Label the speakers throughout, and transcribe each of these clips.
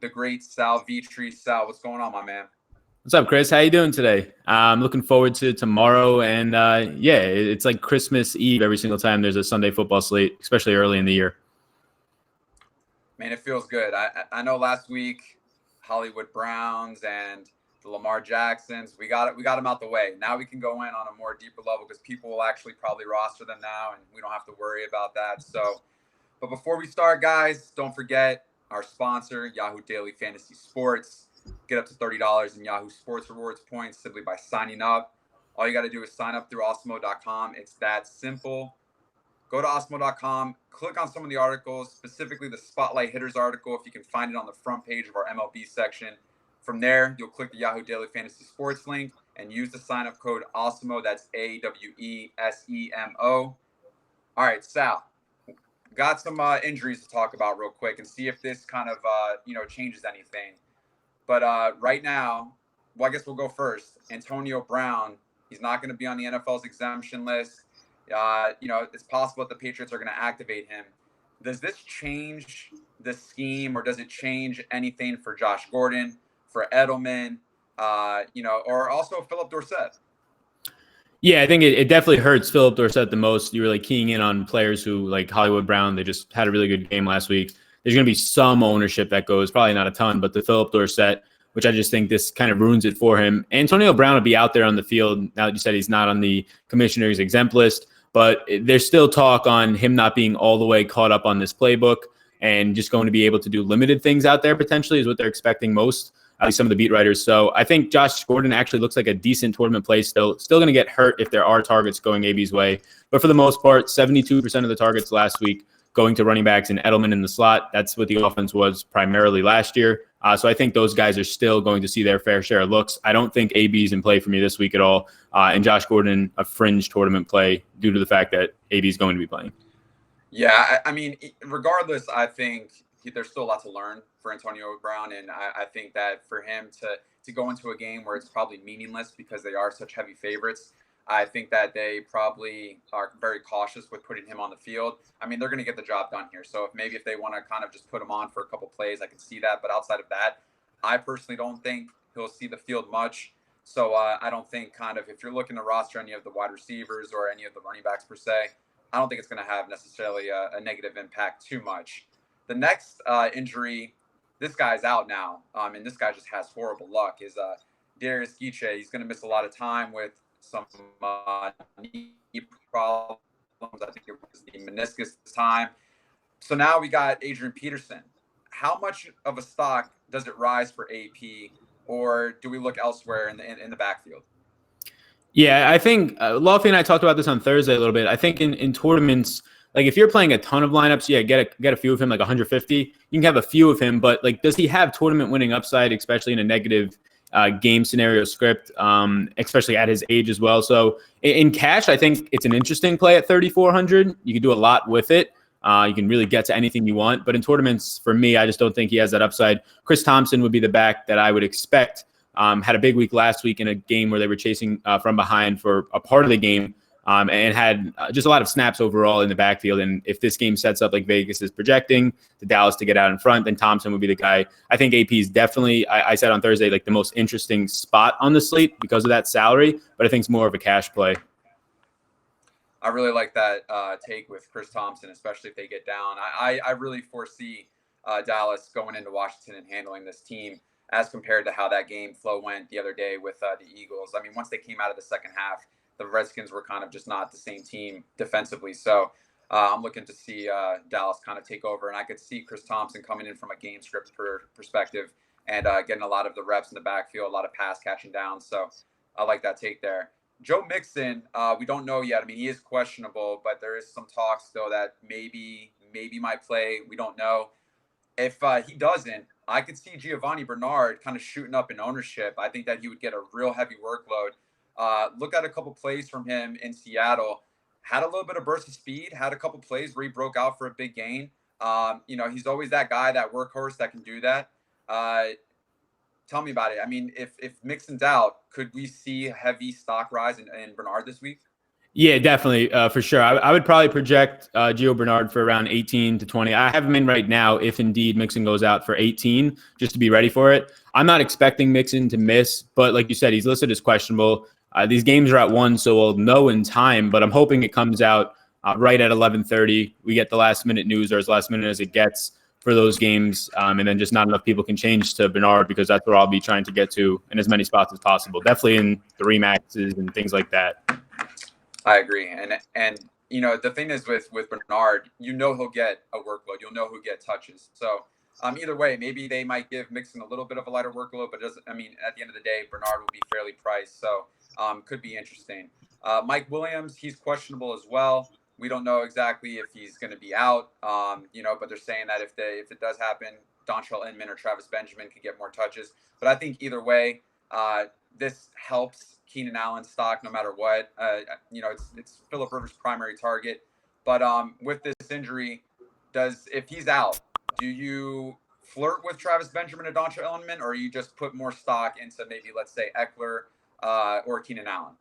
Speaker 1: the great Sal Vitri. Sal, what's going on, my man?
Speaker 2: What's up, Chris? How you doing today? I'm looking forward to tomorrow, and it's like Christmas Eve every single time there's a Sunday football slate, especially early in the year.
Speaker 1: Man, it feels good. I know last week Hollywood Browns and the Lamar Jacksons, we got them out the way. Now we can go in on a more deeper level because people will actually probably roster them now, and we don't have to worry about that. So, but before we start, guys, don't forget our sponsor, Yahoo Daily Fantasy Sports. Get up to $30 in Yahoo Sports Rewards points simply by signing up. All you got to do is sign up through Osmo.com. It's that simple. Go to Osmo.com, click on some of the articles, specifically the Spotlight Hitters article, if you can find it on the front page of our MLB section. From there, you'll click the Yahoo Daily Fantasy Sports link and use the sign-up code AWESEMO. That's AWESEMO. All right, Sal, got some injuries to talk about real quick and see if this kind of changes anything. But right now, well, I guess we'll go first. Antonio Brown, he's not going to be on the NFL's exemption list. It's possible that the Patriots are going to activate him. Does this change the scheme, or does it change anything for Josh Gordon, for Edelman, or also Philip Dorsett?
Speaker 2: Yeah, I think it definitely hurts Philip Dorsett the most. You're really keying in on players who, like Hollywood Brown, they just had a really good game last week. There's going to be some ownership that goes, probably not a ton, but the Philip Dorsett, which I just think this kind of ruins it for him. Antonio Brown will be out there on the field. Now that you said he's not on the commissioner's exempt list, but there's still talk on him not being all the way caught up on this playbook and just going to be able to do limited things out there potentially is what they're expecting most, at least some of the beat writers. So I think Josh Gordon actually looks like a decent tournament play still going to get hurt if there are targets going AB's way. But for the most part, 72% of the targets last week going to running backs and Edelman in the slot. That's what the offense was primarily last year. So I think those guys are still going to see their fair share of looks. I don't think AB's in play for me this week at all. And Josh Gordon, a fringe tournament play due to the fact that AB's going to be playing.
Speaker 1: Yeah, I mean, regardless, I think there's still a lot to learn for Antonio Brown. And I think that for him to go into a game where it's probably meaningless because they are such heavy favorites, I think that they probably are very cautious with putting him on the field. I mean, they're going to get the job done here. So if they want to kind of just put him on for a couple plays, I can see that. But outside of that, I personally don't think he'll see the field much. So I don't think if you're looking to roster any of the wide receivers or any of the running backs per se, I don't think it's going to have necessarily a negative impact too much. The next injury, this guy's out now, and this guy just has horrible luck, is Darius Geachey. He's going to miss a lot of time with some knee problems. I think it was the meniscus this time. So now we got Adrian Peterson. How much of a stock does it rise for AP, or do we look elsewhere in the backfield?
Speaker 2: Yeah, I think Lofty and I talked about this on Thursday a little bit. I think in tournaments, like if you're playing a ton of lineups, yeah, get a few of him, like 150. You can have a few of him, but like, does he have tournament winning upside, especially in a negative game scenario script, especially at his age as well? So in cash, I think it's an interesting play at 3,400. You can do a lot with it. You can really get to anything you want. But in tournaments, for me, I just don't think he has that upside. Chris Thompson would be the back that I would expect. Had a big week last week in a game where they were chasing from behind for a part of the game, and had just a lot of snaps overall in the backfield. And if this game sets up like Vegas is projecting, the Dallas to get out in front, then Thompson would be the guy. I think AP is definitely, I said on Thursday, like the most interesting spot on the slate because of that salary, but I think it's more of a cash play.
Speaker 1: I really like that take with Chris Thompson, especially if they get down. I really foresee Dallas going into Washington and handling this team as compared to how that game flow went the other day with the Eagles. I mean, once they came out of the second half, the Redskins were kind of just not the same team defensively. So I'm looking to see Dallas kind of take over. And I could see Chris Thompson coming in from a game script perspective and getting a lot of the reps in the backfield, a lot of pass catching down. So I like that take there. Joe Mixon, we don't know yet. I mean, he is questionable, but there is some talk still that maybe might play. We don't know. If he doesn't, I could see Giovanni Bernard kind of shooting up in ownership. I think that he would get a real heavy workload. Look at a couple plays from him in Seattle. Had a little bit of burst of speed. Had a couple plays where he broke out for a big gain. He's always that guy, that workhorse that can do that. Tell me about it. I mean, if Mixon's out, could we see a heavy stock rise in Bernard this week?
Speaker 2: Yeah, definitely, for sure. I would probably project Gio Bernard for around 18 to 20. I have him in right now if indeed Mixon goes out for 18, just to be ready for it. I'm not expecting Mixon to miss, but like you said, he's listed as questionable. These games are at 1, so we'll know in time, but I'm hoping it comes out right at 11:30. We get the last minute news or as last minute as it gets for those games, and then just not enough people can change to Bernard because that's where I'll be trying to get to in as many spots as possible. Definitely in the remaxes and things like that.
Speaker 1: I agree, and the thing is with Bernard, he'll get a workload. He'll get touches. So either way, maybe they might give Mixon a little bit of a lighter workload, but doesn't. I mean, at the end of the day, Bernard will be fairly priced, so could be interesting. Mike Williams, he's questionable as well. We don't know exactly if he's going to be out, but they're saying that if it does happen, Dontrell Inman or Travis Benjamin could get more touches. But I think either way, this helps Keenan Allen's stock no matter what. It's Phillip Rivers' primary target. But with this injury, if he's out, do you flirt with Travis Benjamin or Dontrell Inman, or you just put more stock into maybe, let's say, Eckler or Keenan Allen?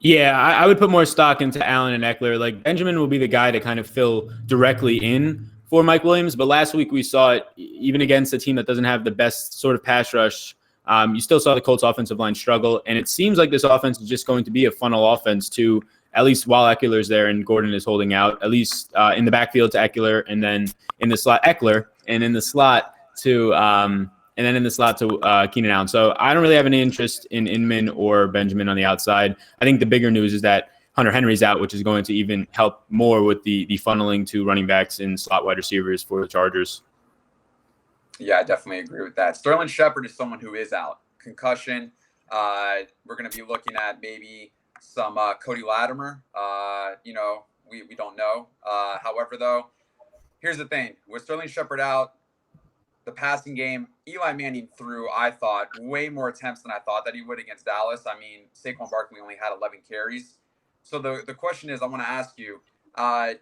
Speaker 2: Yeah, I would put more stock into Allen and Eckler. Like Benjamin will be the guy to kind of fill directly in for Mike Williams. But last week we saw it even against a team that doesn't have the best sort of pass rush. You still saw the Colts offensive line struggle. And it seems like this offense is just going to be a funnel offense to at least while Eckler's there and Gordon is holding out, at least in the backfield to Eckler and then in the slot Eckler and in the slot to and then in the slot to Keenan Allen. So I don't really have any interest in Inman or Benjamin on the outside. I think the bigger news is that Hunter Henry's out, which is going to even help more with the funneling to running backs and slot wide receivers for the Chargers.
Speaker 1: Yeah, I definitely agree with that. Sterling Shepard is someone who is out. Concussion. We're going to be looking at maybe some Cody Latimer. We don't know. However, though, here's the thing. With Sterling Shepard out, the passing game, Eli Manning threw, I thought, way more attempts than I thought that he would against Dallas. I mean, Saquon Barkley only had 11 carries. So the question is, I want to ask you,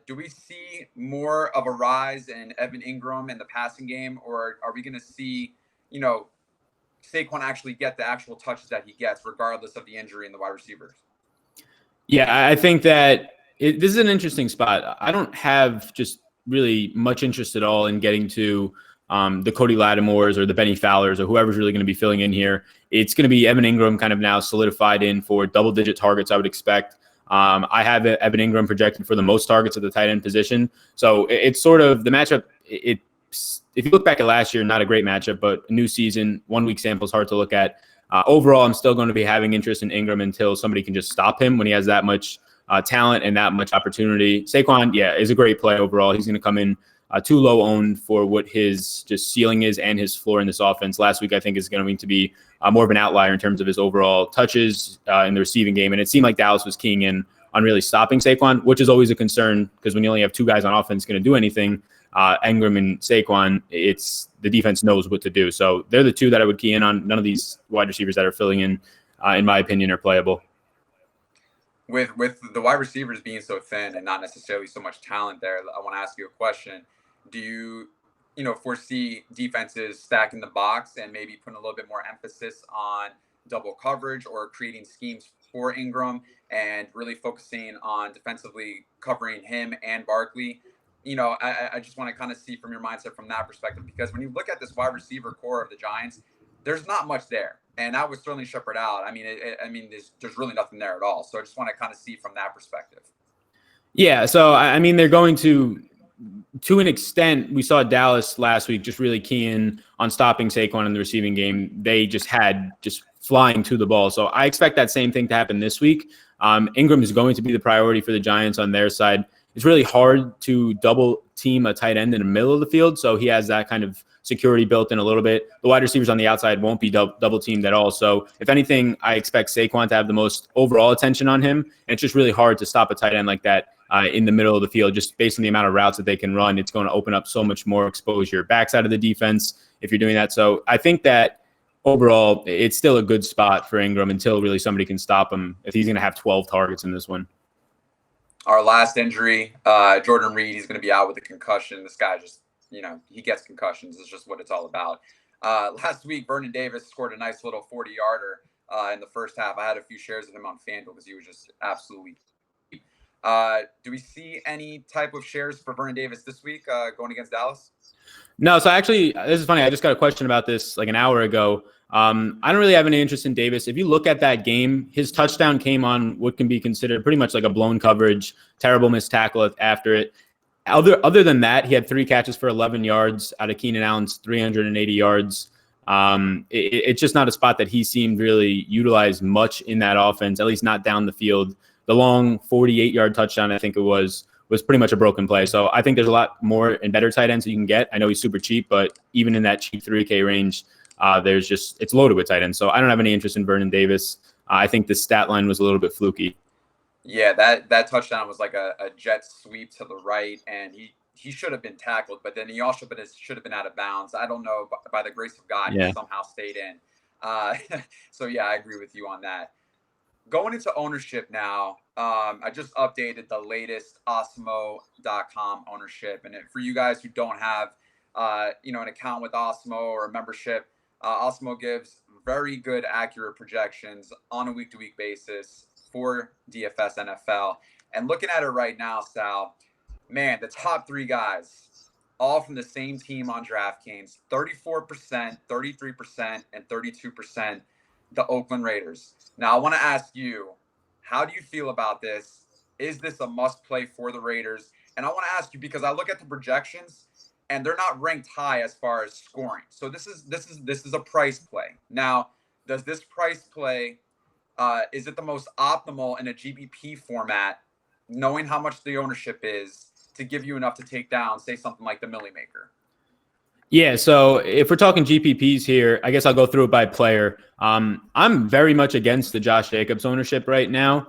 Speaker 1: do we see more of a rise in Evan Ingram in the passing game, or are we going to see, Saquon actually get the actual touches that he gets regardless of the injury in the wide receivers?
Speaker 2: Yeah, I think that this is an interesting spot. I don't have just really much interest at all in getting to the Cody Latimores or the Benny Fowlers or whoever's really going to be filling in here. It's going to be Evan Ingram kind of now solidified in for double-digit targets, I would expect. I have Evan Ingram projected for the most targets at the tight end position. So it's sort of the matchup. If you look back at last year, not a great matchup, but a new season, 1 week sample is hard to look at. Overall, I'm still going to be having interest in Ingram until somebody can just stop him when he has that much talent and that much opportunity. Saquon, yeah, is a great play overall. He's going to come in too low owned for what his just ceiling is and his floor in this offense. Last week, I think, is going to be more of an outlier in terms of his overall touches in the receiving game. And it seemed like Dallas was keying in on really stopping Saquon, which is always a concern because when you only have two guys on offense going to do anything, Ingram and Saquon, the defense knows what to do. So they're the two that I would key in on. None of these wide receivers that are filling in my opinion, are playable.
Speaker 1: With the wide receivers being so thin and not necessarily so much talent there, I want to ask you a question. Do you foresee defenses stacking the box and maybe putting a little bit more emphasis on double coverage or creating schemes for Ingram and really focusing on defensively covering him and Barkley? I just want to kind of see from your mindset from that perspective, because when you look at this wide receiver core of the Giants, there's not much there. And that was Sterling Shepard out. I mean, there's really nothing there at all. So I just want to kind of see from that perspective.
Speaker 2: Yeah. So, I mean, they're going to an extent. We saw Dallas last week just really keying on stopping Saquon in the receiving game. They just had flying to the ball. So I expect that same thing to happen this week. Ingram is going to be the priority for the Giants on their side. It's really hard to double team a tight end in the middle of the field. So he has that kind of security built in a little bit. The wide receivers on the outside won't be double teamed at all. So if anything, I expect Saquon to have the most overall attention on him. And it's just really hard to stop a tight end like that in the middle of the field, just based on the amount of routes that they can run. It's going to open up so much more exposure backside of the defense if you're doing that. So I think that overall, it's still a good spot for Ingram until really somebody can stop him if he's going to have 12 targets in this one.
Speaker 1: Our last injury, Jordan Reed, he's going to be out with a concussion. This guy just, he gets concussions. It's just what it's all about. Last week, Vernon Davis scored a nice little 40-yarder in the first half. I had a few shares of him on Fanduel because he was just absolutely Do we see any type of shares for Vernon Davis this week going against Dallas?
Speaker 2: No, so actually, this is funny. I just got a question about this like an hour ago. I don't really have any interest in Davis. If you look at that game, his touchdown came on what can be considered pretty much like a blown coverage, terrible missed tackle after it. Other than that, he had 3 catches for 11 yards out of Keenan Allen's 380 yards. It's just not a spot that he seemed really utilized much in that offense, at least not down the field. The long 48-yard touchdown, I think it was pretty much a broken play. So I think there's a lot more and better tight ends that you can get. I know he's super cheap, but even in that cheap 3K range, it's loaded with tight ends. So I don't have any interest in Vernon Davis. I think the stat line was a little bit fluky.
Speaker 1: Yeah, that touchdown was like a jet sweep to the right, and he should have been tackled, but then he also should have been out of bounds. I don't know, by the grace of God, he somehow stayed in. So yeah, I agree with you on that. Going into ownership now, I just updated the latest Osmo.com ownership, and for you guys who don't have, an account with Osmo or a membership, Osmo gives very good, accurate projections on a week-to-week basis for DFS NFL. And looking at it right now, Sal, man, the top 3 guys, all from the same team on DraftKings, 34%, 33%, and 32%, the Oakland Raiders. Now, I want to ask you, how do you feel about this? Is this a must play for the Raiders? And I want to ask you because I look at the projections and they're not ranked high as far as scoring. So this is a price play. Now, does this price play, is it the most optimal in a GPP format, knowing how much the ownership is, to give you enough to take down, say, something like the Millie Maker?
Speaker 2: Yeah, so if we're talking GPPs here, I guess I'll go through it by player. I'm very much against the Josh Jacobs ownership right now.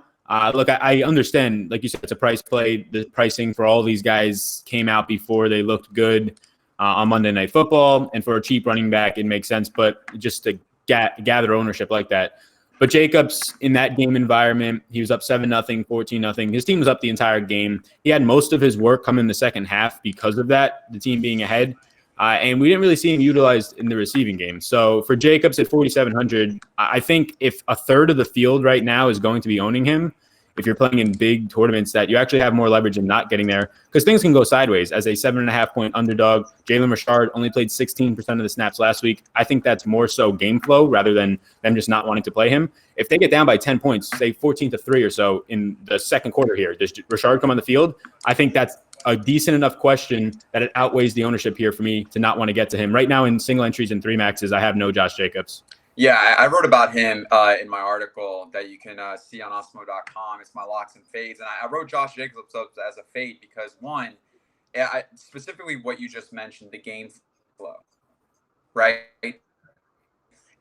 Speaker 2: Look, I understand, like you said, it's a price play. The pricing for all these guys came out before they looked good on Monday Night Football, and for a cheap running back, it makes sense. But just to gather ownership like that. But Jacobs, in that game environment, he was up 7-0, 14-0. His team was up the entire game. He had most of his work come in the second half because of that, the team being ahead. And we didn't really see him utilized in the receiving game. So for Jacobs at 4,700, I think if a third of the field right now is going to be owning him, if you're playing in big tournaments, that you actually have more leverage in not getting there, because things can go sideways. As a 7.5-point underdog, Jalen Richard only played 16% of the snaps last week. I think that's more so game flow rather than them just not wanting to play him. If they get down by 10 points, say 14-3 or so in the second quarter here, does Richard come on the field? I think that's a decent enough question that it outweighs the ownership here for me to not want to get to him. Right now in single entries and 3 maxes, I have no Josh Jacobs.
Speaker 1: Yeah, I wrote about him in my article that you can see on Osmo.com. It's my locks and fades. And I wrote Josh Jacobs up as a fade because, one, specifically what you just mentioned, the game flow, right?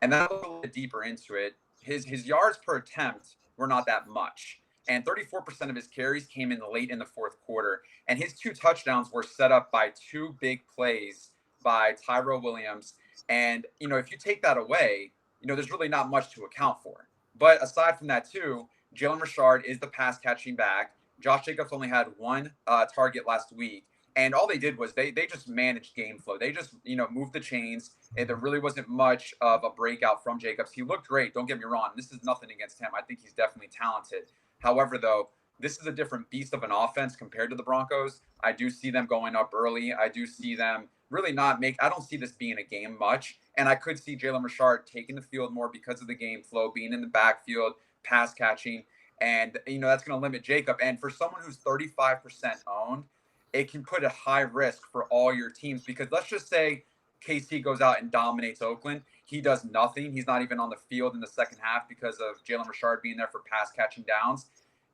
Speaker 1: And then a little bit deeper into it, his yards per attempt were not that much. And 34% of his carries came in late in the fourth quarter. And his 2 touchdowns were set up by 2 big plays by Tyrell Williams. And, if you take that away, there's really not much to account for. But aside from that, too, Jalen Richard is the pass catching back. Josh Jacobs only had 1 target last week. And all they did was they just managed game flow. They just, moved the chains. And there really wasn't much of a breakout from Jacobs. He looked great. Don't get me wrong. This is nothing against him. I think he's definitely talented. However, though, this is a different beast of an offense compared to the Broncos. I do see them going up early. I do see them really I don't see this being a game much. And I could see Jalen Richard taking the field more because of the game flow, being in the backfield, pass catching. And, that's going to limit Jacob. And for someone who's 35% owned, it can put a high risk for all your teams, because let's just say KC goes out and dominates Oakland. He does nothing. He's not even on the field in the second half because of Jalen Richard being there for pass catching downs.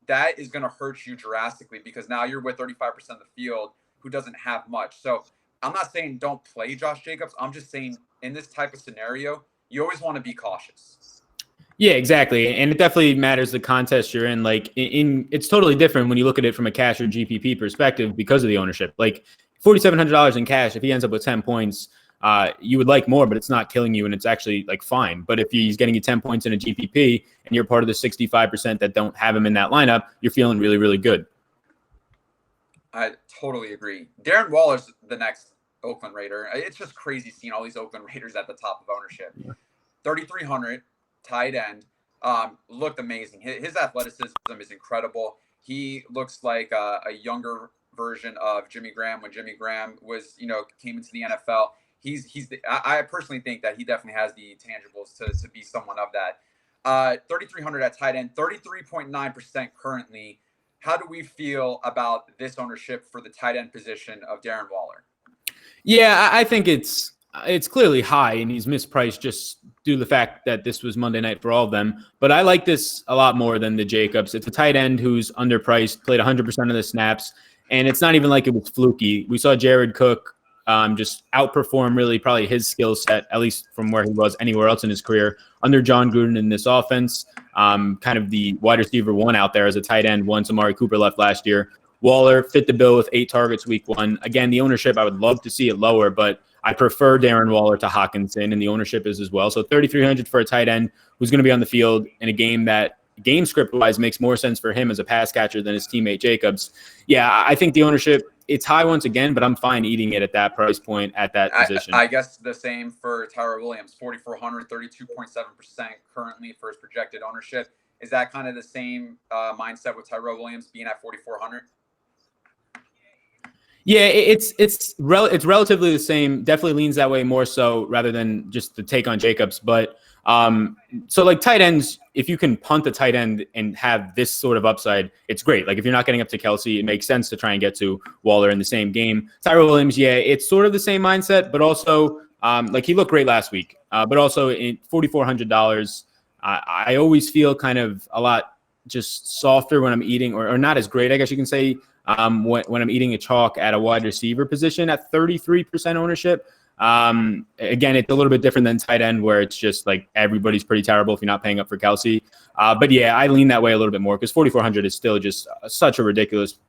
Speaker 1: That is going to hurt you drastically, because now you're with 35% of the field who doesn't have much. So I'm not saying don't play Josh Jacobs. I'm just saying in this type of scenario, you always want to be cautious.
Speaker 2: Yeah, exactly. And it definitely matters the contest you're in. Like it's totally different when you look at it from a cash or GPP perspective because of the ownership. Like $4,700 in cash, if he ends up with 10 points, you would like more, but it's not killing you and it's actually like fine. But if he's getting you 10 points in a GPP and you're part of the 65% that don't have him in that lineup, you're feeling really, really good.
Speaker 1: I totally agree. Darren Waller's the next Oakland Raider. It's just crazy seeing all these Oakland Raiders at the top of ownership. 3,300 tight end, looked amazing. His athleticism is incredible. He looks like a younger version of Jimmy Graham when Jimmy Graham was, came into the NFL. I personally think that he definitely has the intangibles to be someone of that. 3,300 at tight end, 33.9% currently. How do we feel about this ownership for the tight end position of Darren Waller?
Speaker 2: Yeah, I think it's clearly high, and he's mispriced just due to the fact that this was Monday night for all of them. But I like this a lot more than the Jacobs. It's a tight end who's underpriced, played 100% of the snaps, and it's not even like it was fluky. We saw Jared Cook just outperform really probably his skill set, at least from where he was anywhere else in his career, under John Gruden in this offense. Kind of the wide receiver one out there as a tight end once Amari Cooper left last year. Waller fit the bill with 8 targets week 1. Again, the ownership, I would love to see it lower, but I prefer Darren Waller to Hockenson, and the ownership is as well. So 3,300 for a tight end who's going to be on the field in a game that game script-wise makes more sense for him as a pass catcher than his teammate Jacobs. Yeah, I think the ownership, it's high once again, but I'm fine eating it at that price point at that position.
Speaker 1: I guess the same for Tyrell Williams, 4,400, 32.7% currently for his projected ownership. Is that kind of the same mindset with Tyrell Williams being at 4,400?
Speaker 2: Yeah, it's relatively the same. Definitely leans that way more so rather than just the take on Jacobs. But so like tight ends, if you can punt a tight end and have this sort of upside, it's great. Like if you're not getting up to Kelsey, it makes sense to try and get to Waller in the same game. Tyrell Williams, yeah, it's sort of the same mindset, but also like he looked great last week. But also in $4,400, I always feel kind of a lot just softer when I'm eating, or not as great, I guess you can say, when I'm eating a chalk at a wide receiver position at 33% ownership. Again, it's a little bit different than tight end where it's just like everybody's pretty terrible if you're not paying up for Kelsey. But yeah, I lean that way a little bit more because 4,400 is still just such a ridiculous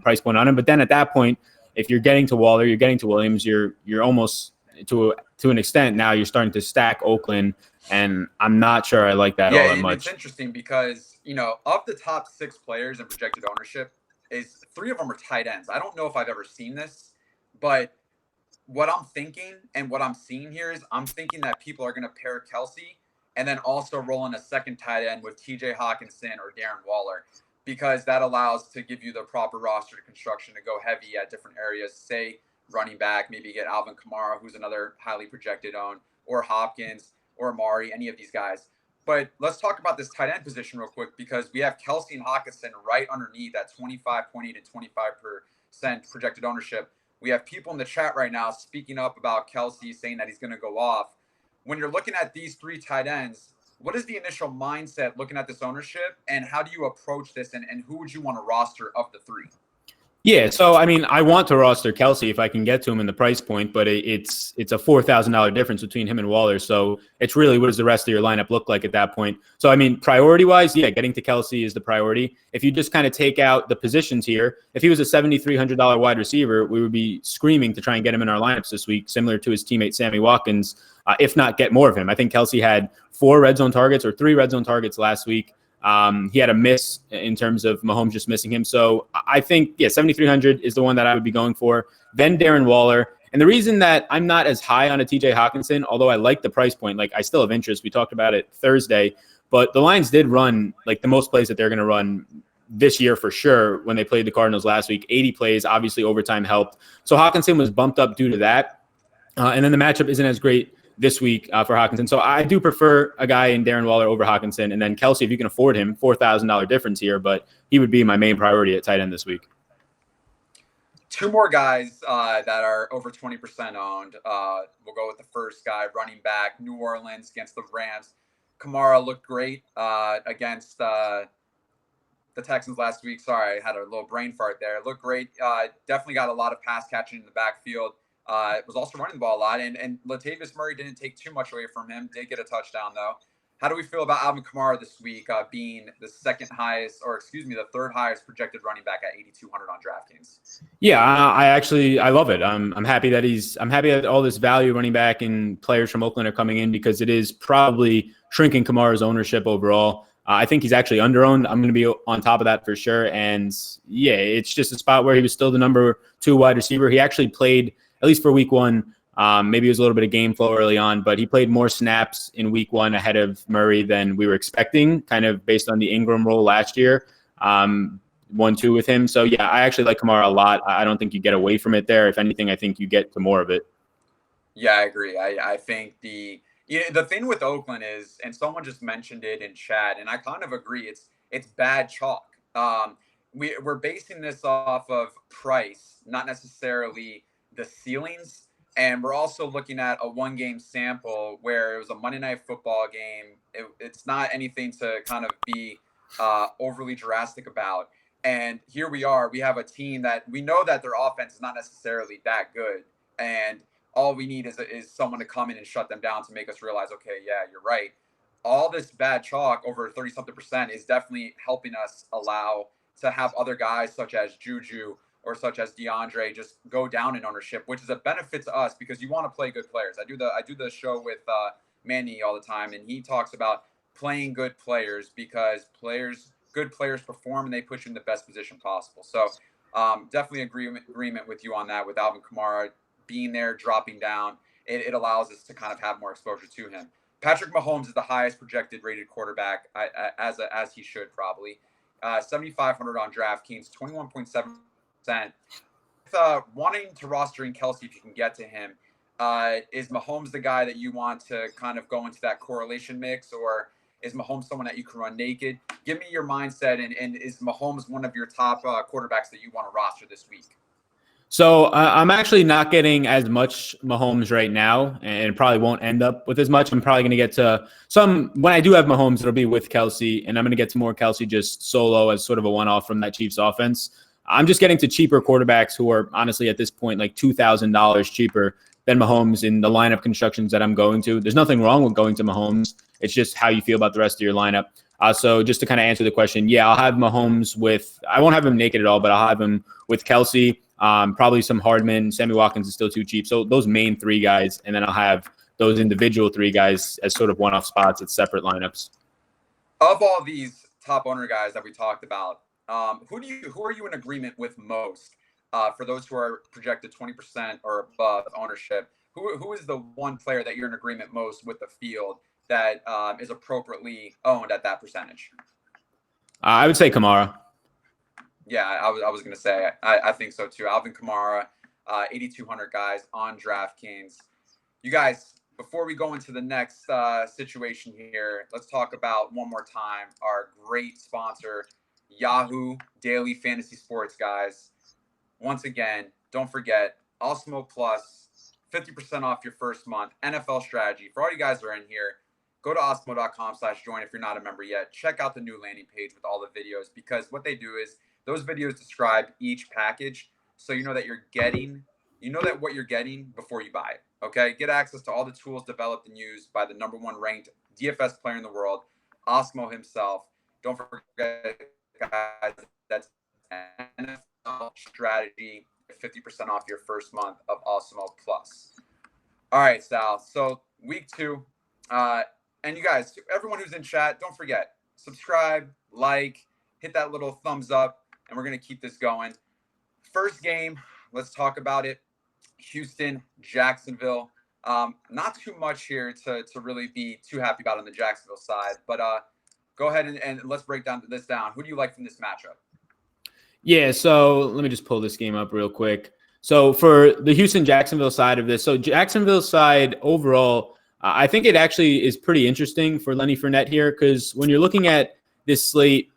Speaker 2: price point on him. But then at that point, if you're getting to Waller, you're getting to Williams, you're almost to an extent now you're starting to stack Oakland, and I'm not sure I like that all that much.
Speaker 1: It's interesting because, of the top 6 players in projected ownership, is 3 of them are tight ends. I don't know if I've ever seen this, but what I'm thinking and what I'm seeing here is I'm thinking that people are going to pair Kelsey and then also roll in a second tight end with TJ Hockenson or Darren Waller, because that allows to give you the proper roster construction to go heavy at different areas. Say running back, maybe get Alvin Kamara, who's another highly projected own, or Hopkins or Amari, any of these guys. But let's talk about this tight end position real quick, because we have Kelsey and Hockenson right underneath at 25.8 and 25% projected ownership. We have people in the chat right now speaking up about Kelsey, saying that he's going to go off. When you're looking at these 3 tight ends, what is the initial mindset looking at this ownership, and how do you approach this, and who would you want to roster of the 3?
Speaker 2: Yeah, so I mean, I want to roster Kelsey if I can get to him in the price point, but it's a $4,000 difference between him and Waller. So it's really, what does the rest of your lineup look like at that point? So I mean, priority-wise, yeah, getting to Kelsey is the priority. If you just kind of take out the positions here, if he was a $7,300 wide receiver, we would be screaming to try and get him in our lineups this week, similar to his teammate Sammy Watkins, if not get more of him. I think Kelsey had 4 red zone targets or 3 red zone targets last week. He had a miss in terms of Mahomes just missing him. So I think, yeah, 7,300 is the one that I would be going for. Then Darren Waller. And the reason that I'm not as high on a TJ Hockenson, although I like the price point, like I still have interest. We talked about it Thursday, but the Lions did run like the most plays that they're going to run this year for sure when they played the Cardinals last week. 80 plays, obviously overtime helped. So Hockenson was bumped up due to that. And then the matchup isn't as great this week for Hockenson. So I do prefer a guy in Darren Waller over Hockenson. And then Kelsey, if you can afford him, $4,000 difference here, but he would be my main priority at tight end this week.
Speaker 1: 2 more guys that are over 20% owned. We'll go with the first guy, running back, New Orleans against the Rams. Kamara looked great against the Texans last week. Sorry, I had a little brain fart there. Looked great. Definitely got a lot of pass catching in the backfield. Was also running the ball a lot, and Latavius Murray didn't take too much away from him. Did get a touchdown though. How do we feel about Alvin Kamara this week, being the third highest projected running back at 8,200 on Draftkings?
Speaker 2: Yeah, I love it. I'm happy that all this value running back and players from Oakland are coming in, because it is probably shrinking Kamara's ownership overall. I think he's actually underowned. I'm going to be on top of that for sure. And yeah, it's just a spot where he was still the number 2 wide receiver. He actually played, at least for week 1, maybe it was a little bit of game flow early on, but he played more snaps in week 1 ahead of Murray than we were expecting, kind of based on the Ingram role last year. 1-2 with him. So yeah, I actually like Kamara a lot. I don't think you get away from it there. If anything, I think you get to more of it.
Speaker 1: Yeah, I agree. I think the thing with Oakland is, and someone just mentioned it in chat, and I kind of agree. It's bad chalk. We're basing this off of price, not necessarily the ceilings. And we're also looking at a 1-game sample where it was a Monday Night Football game. It's not anything to kind of be overly drastic about. And here we are. We have a team that we know that their offense is not necessarily that good. And all we need is someone to come in and shut them down to make us realize, okay, yeah, you're right. All this bad chalk, over 30-something%, is definitely helping us allow to have other guys such as Juju or such as DeAndre just go down in ownership, which is a benefit to us because you want to play good players. I do the show with Manny all the time, and he talks about playing good players because good players perform and they put you in the best position possible. So definitely agreement with you on that, with Alvin Kamara being there, dropping down. It allows us to kind of have more exposure to him. Patrick Mahomes is the highest projected rated quarterback, as he should probably. 7,500 on DraftKings, 21.7%. Wanting to roster in Kelce, if you can get to him, is Mahomes the guy that you want to kind of go into that correlation mix, or is Mahomes someone that you can run naked? Give me your mindset, and is Mahomes one of your top quarterbacks that you want to roster this week?
Speaker 2: So I'm actually not getting as much Mahomes right now, and probably won't end up with as much. I'm probably going to get to some when I do have Mahomes. It'll be with Kelce, and I'm going to get to more Kelce just solo as sort of a one-off from that Chiefs offense. I'm just getting to cheaper quarterbacks who are honestly at this point like $2,000 cheaper than Mahomes in the lineup constructions that I'm going to. There's nothing wrong with going to Mahomes. It's just how you feel about the rest of your lineup. So just to kind of answer the question, yeah, I'll have Mahomes I won't have him naked at all, but I'll have him with Kelce. Probably some Hardman. Sammy Watkins is still too cheap. So those main 3 guys, and then I'll have those individual 3 guys as sort of one-off spots at separate lineups.
Speaker 1: Of all these top owner guys that we talked about, who are you in agreement with most? For those who are projected 20% or above ownership, who is the one player that you're in agreement most with the field that is appropriately owned at that percentage?
Speaker 2: I would say Kamara.
Speaker 1: Yeah, I was going to say, I think so too. Alvin Kamara, 8,200 guys on DraftKings. You guys, before we go into the next situation here, let's talk about one more time our great sponsor, Yahoo Daily Fantasy Sports, guys. Once again, don't forget, Osmo Plus, 50% off your first month, NFL strategy. For all you guys that are in here, go to osmo.com/join if you're not a member yet. Check out the new landing page with all the videos, because what they do is those videos describe each package, so you know that what you're getting before you buy it. Okay, get access to all the tools developed and used by the #1 ranked DFS player in the world, Osmo himself. Don't forget, guys, that's NFL strategy, 50% off your first month of Osmo Plus. All right, Sal. So week 2, and you guys, everyone who's in chat, don't forget, subscribe, like, hit that little thumbs up, and we're going to keep this going. First game, let's talk about it. Houston, Jacksonville. Not too much here to really be too happy about on the Jacksonville side, but go ahead and let's break this down. Who do you like from this matchup?
Speaker 2: Yeah, so let me just pull this game up real quick. So for the Houston-Jacksonville side of this, so Jacksonville side overall, I think it actually is pretty interesting for Lenny Fournette here, because when you're looking at this slate,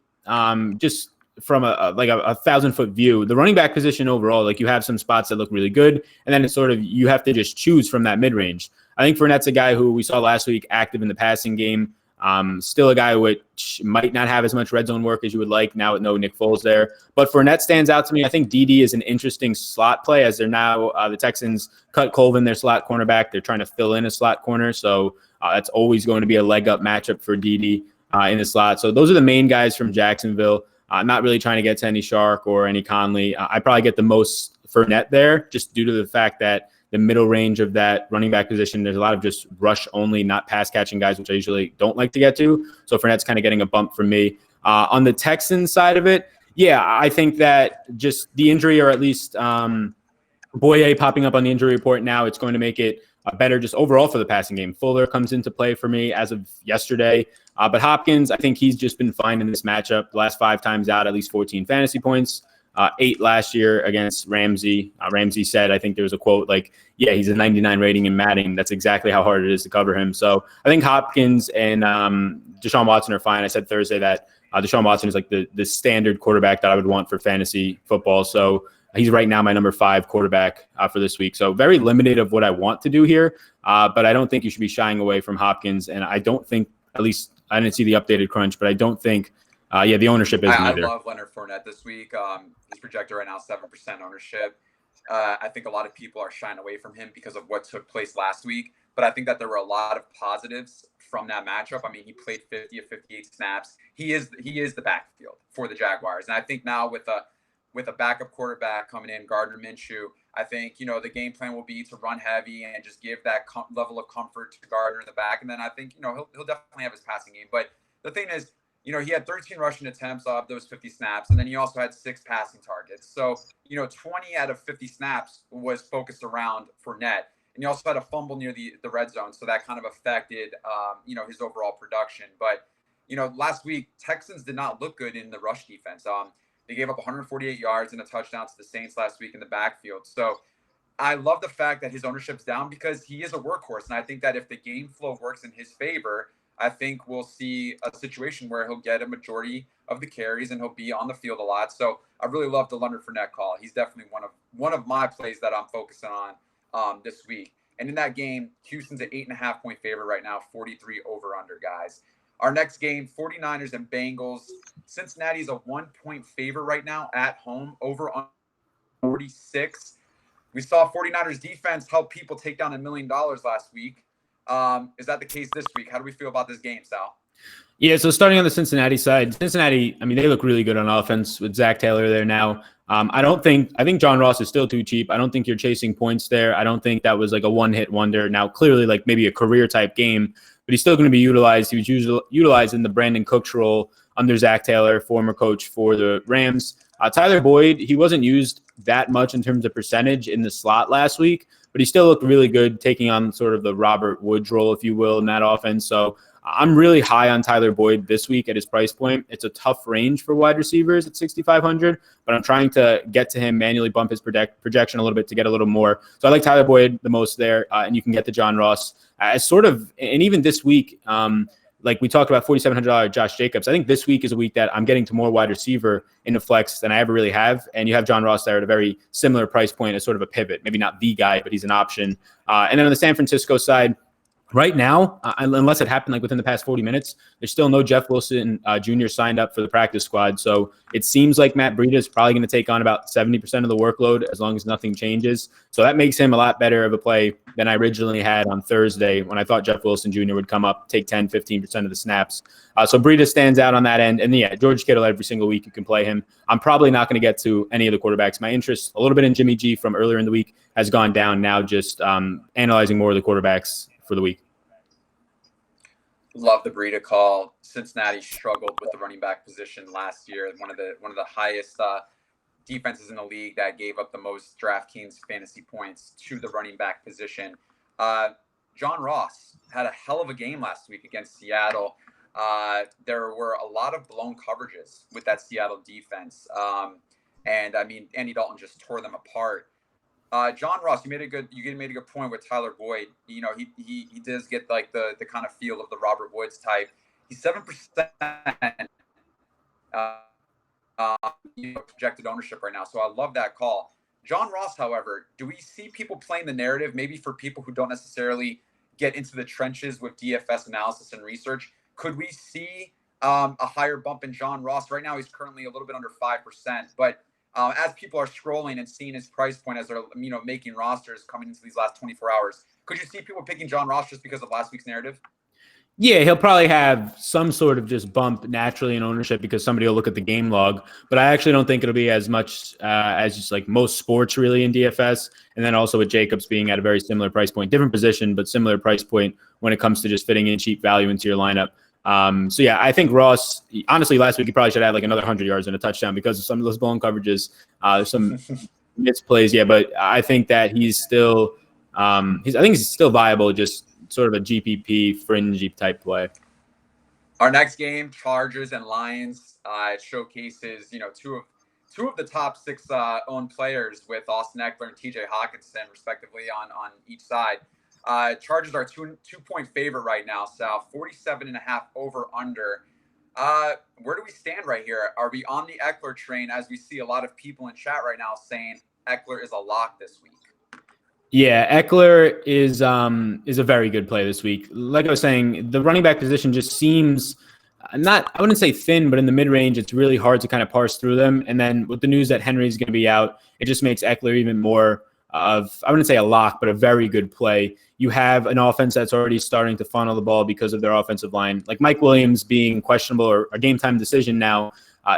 Speaker 2: just from a 1,000-foot view, the running back position overall, like you have some spots that look really good, and then it's sort of you have to just choose from that mid-range. I think Fournette's a guy who we saw last week active in the passing game. Still a guy which might not have as much red zone work as you would like now with no Nick Foles there. But Fournette stands out to me. I think DD is an interesting slot play, as they're now the Texans cut Colvin, their slot cornerback. They're trying to fill in a slot corner. So that's always going to be a leg up matchup for DD in the slot. So those are the main guys from Jacksonville. I'm not really trying to get to any Shark or any Conley. I probably get the most Fournette there just due to the fact that the middle range of that running back position, there's a lot of just rush only, not pass catching guys, which I usually don't like to get to. So Fournette's kind of getting a bump from me. On the Texans side of it, yeah, I think that just the injury, or at least Boye popping up on the injury report now, it's going to make it better just overall for the passing game. Fuller comes into play for me as of yesterday. But Hopkins, I think he's just been fine in this matchup. The last 5 times out, at least 14 fantasy points. 8 last year against Ramsey. Ramsey said, I think there was a quote like, yeah, he's a 99 rating in Madden. That's exactly how hard it is to cover him. So I think Hopkins and Deshaun Watson are fine. I said Thursday that Deshaun Watson is like the standard quarterback that I would want for fantasy football. So he's right now my number 5 quarterback for this week. So very limited of what I want to do here. But I don't think you should be shying away from Hopkins. And I don't think, at least I didn't see the updated crunch, but I don't think the ownership isn't either.
Speaker 1: I love Leonard Fournette this week. He's projected right now 7% ownership. I think a lot of people are shying away from him because of what took place last week. But I think that there were a lot of positives from that matchup. I mean, he played 50 of 58 snaps. He is the backfield for the Jaguars. And I think now with a backup quarterback coming in, Gardner Minshew, I think, the game plan will be to run heavy and just give that level of comfort to Gardner in the back. And then I think, he'll definitely have his passing game. But the thing is, he had 13 rushing attempts off those 50 snaps, and then he also had 6 passing targets. So, 20 out of 50 snaps was focused around Fournette. And he also had a fumble near the red zone, so that kind of affected, his overall production. But, last week, Texans did not look good in the rush defense. They gave up 148 yards and a touchdown to the Saints last week in the backfield. So I love the fact that his ownership's down because he is a workhorse. And I think that if the game flow works in his favor, I think we'll see a situation where he'll get a majority of the carries and he'll be on the field a lot. So I really love the Leonard Fournette call. He's definitely one of my plays that I'm focusing on this week. And in that game, Houston's an 8.5 point favorite right now, 43 over under, guys. Our next game, 49ers and Bengals. Cincinnati's a 1 point favorite right now at home, over on 46. We saw 49ers defense help people take down $1 million last week. Is that the case this week? How do we feel about this game, Sal?
Speaker 2: Yeah, so starting on the Cincinnati side, Cincinnati, I mean, they look really good on offense with Zach Taylor there now. I think John Ross is still too cheap. I don't think you're chasing points there. I don't think that was like a one-hit wonder. Now, clearly, like maybe a career-type game, but he's still going to be utilized. He was utilized in the Brandon Cooks role under Zach Taylor, former coach for the Rams. Tyler Boyd, he wasn't used that much in terms of percentage in the slot last week, but he still looked really good, taking on sort of the Robert Woods role, if you will, in that offense. So I'm really high on Tyler Boyd this week at his price point. It's a tough range for wide receivers at 6,500, but I'm trying to get to him, manually bump his projection a little bit to get a little more. So I like Tyler Boyd the most there, and you can get to John Ross as sort of, and even this week, like we talked about $4,700 Josh Jacobs. I think this week is a week that I'm getting to more wide receiver in the flex than I ever really have. And you have John Ross there at a very similar price point as sort of a pivot, maybe not the guy, but he's an option. And then on the San Francisco side, right now, unless it happened like within the past 40 minutes, there's still no Jeff Wilson Jr. signed up for the practice squad. So it seems like Matt Breida is probably going to take on about 70% of the workload as long as nothing changes. So that makes him a lot better of a play than I originally had on Thursday when I thought Jeff Wilson Jr. would come up, take 10, 15% of the snaps. So Breida stands out on that end. And yeah, George Kittle every single week you can play him. I'm probably not going to get to any of the quarterbacks. My interest a little bit in Jimmy G from earlier in the week has gone down now, just analyzing more of the quarterbacks for the week.
Speaker 1: Love the Breida call. Cincinnati struggled with the running back position last year. One of the highest defenses in the league that gave up the most Draftkings fantasy points to the running back position. John Ross had a hell of a game last week against Seattle. There were a lot of blown coverages with that Seattle defense. And I mean, Andy Dalton just tore them apart. John Ross, you made a good point with Tyler Boyd. You know, he does get like the kind of feel of the Robert Woods type. He's 7% projected ownership right now, so I love that call. John Ross, however, do we see people playing the narrative? Maybe for people who don't necessarily get into the trenches with DFS analysis and research, could we see a higher bump in John Ross? Right now, he's currently a little bit under 5%, but as people are scrolling and seeing his price point as they're making rosters coming into these last 24 hours, could you see people picking John Ross just because of last week's narrative?
Speaker 2: Yeah, he'll probably have some sort of just bump naturally in ownership because somebody will look at the game log. But I actually don't think it'll be as much as just like most sports really in DFS. And then also with Jacobs being at a very similar price point, different position, but similar price point when it comes to just fitting in cheap value into your lineup. So yeah, I think Ross, honestly, last week he probably should have like another 100 yards and a touchdown because of some of those blown coverages, some misplays. Yeah, but I think that he's still, I think he's still viable, just sort of a GPP fringy type play.
Speaker 1: Our next game, Chargers and Lions. It showcases, two of the top six owned players with Austin Eckler and TJ Hawkinson, respectively, on each side. Chargers are 2-point favorite right now, Sal. 47.5 over under. Where do we stand right here? Are we on the Eckler train, as we see a lot of people in chat right now saying Eckler is a lock this week?
Speaker 2: Yeah, Eckler is a very good play this week. Like I was saying, the running back position just seems I wouldn't say thin, but in the mid-range, it's really hard to kind of parse through them. And then with the news that Henry's going to be out, it just makes Eckler even more of, I wouldn't say a lock, but a very good play. You have an offense that's already starting to funnel the ball because of their offensive line. Like Mike Williams being questionable or a game-time decision now,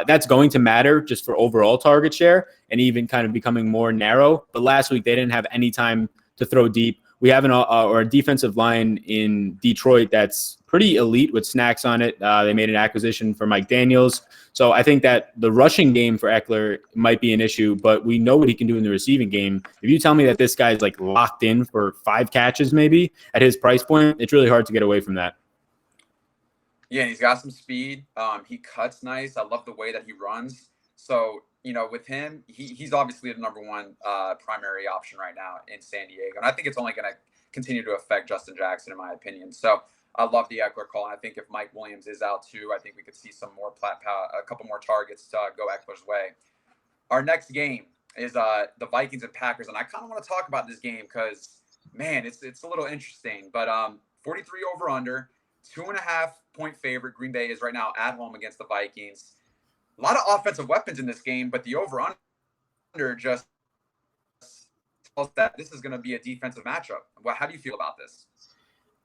Speaker 2: that's going to matter just for overall target share and even kind of becoming more narrow. But last week, they didn't have any time to throw deep. We have a defensive line in Detroit that's pretty elite with snacks on it. They made an acquisition for Mike Daniels. So I think that the rushing game for Eckler might be an issue, but we know what he can do in the receiving game. If you tell me that this guy's like locked in for 5 catches maybe at his price point, it's really hard to get away from that.
Speaker 1: Yeah, he's got some speed. He cuts nice. I love the way that he runs. So, with him, he's obviously the number one primary option right now in San Diego. And I think it's only going to continue to affect Justin Jackson, in my opinion. So I love the Eckler call. And I think if Mike Williams is out too, I think we could see some more a couple more targets to go Eckler's way. Our next game is the Vikings and Packers. And I kind of want to talk about this game because, man, it's a little interesting. But 43 over under, 2.5-point favorite. Green Bay is right now at home against the Vikings. A lot of offensive weapons in this game, but the over-under just tells that this is going to be a defensive matchup. Well, how do you feel about this?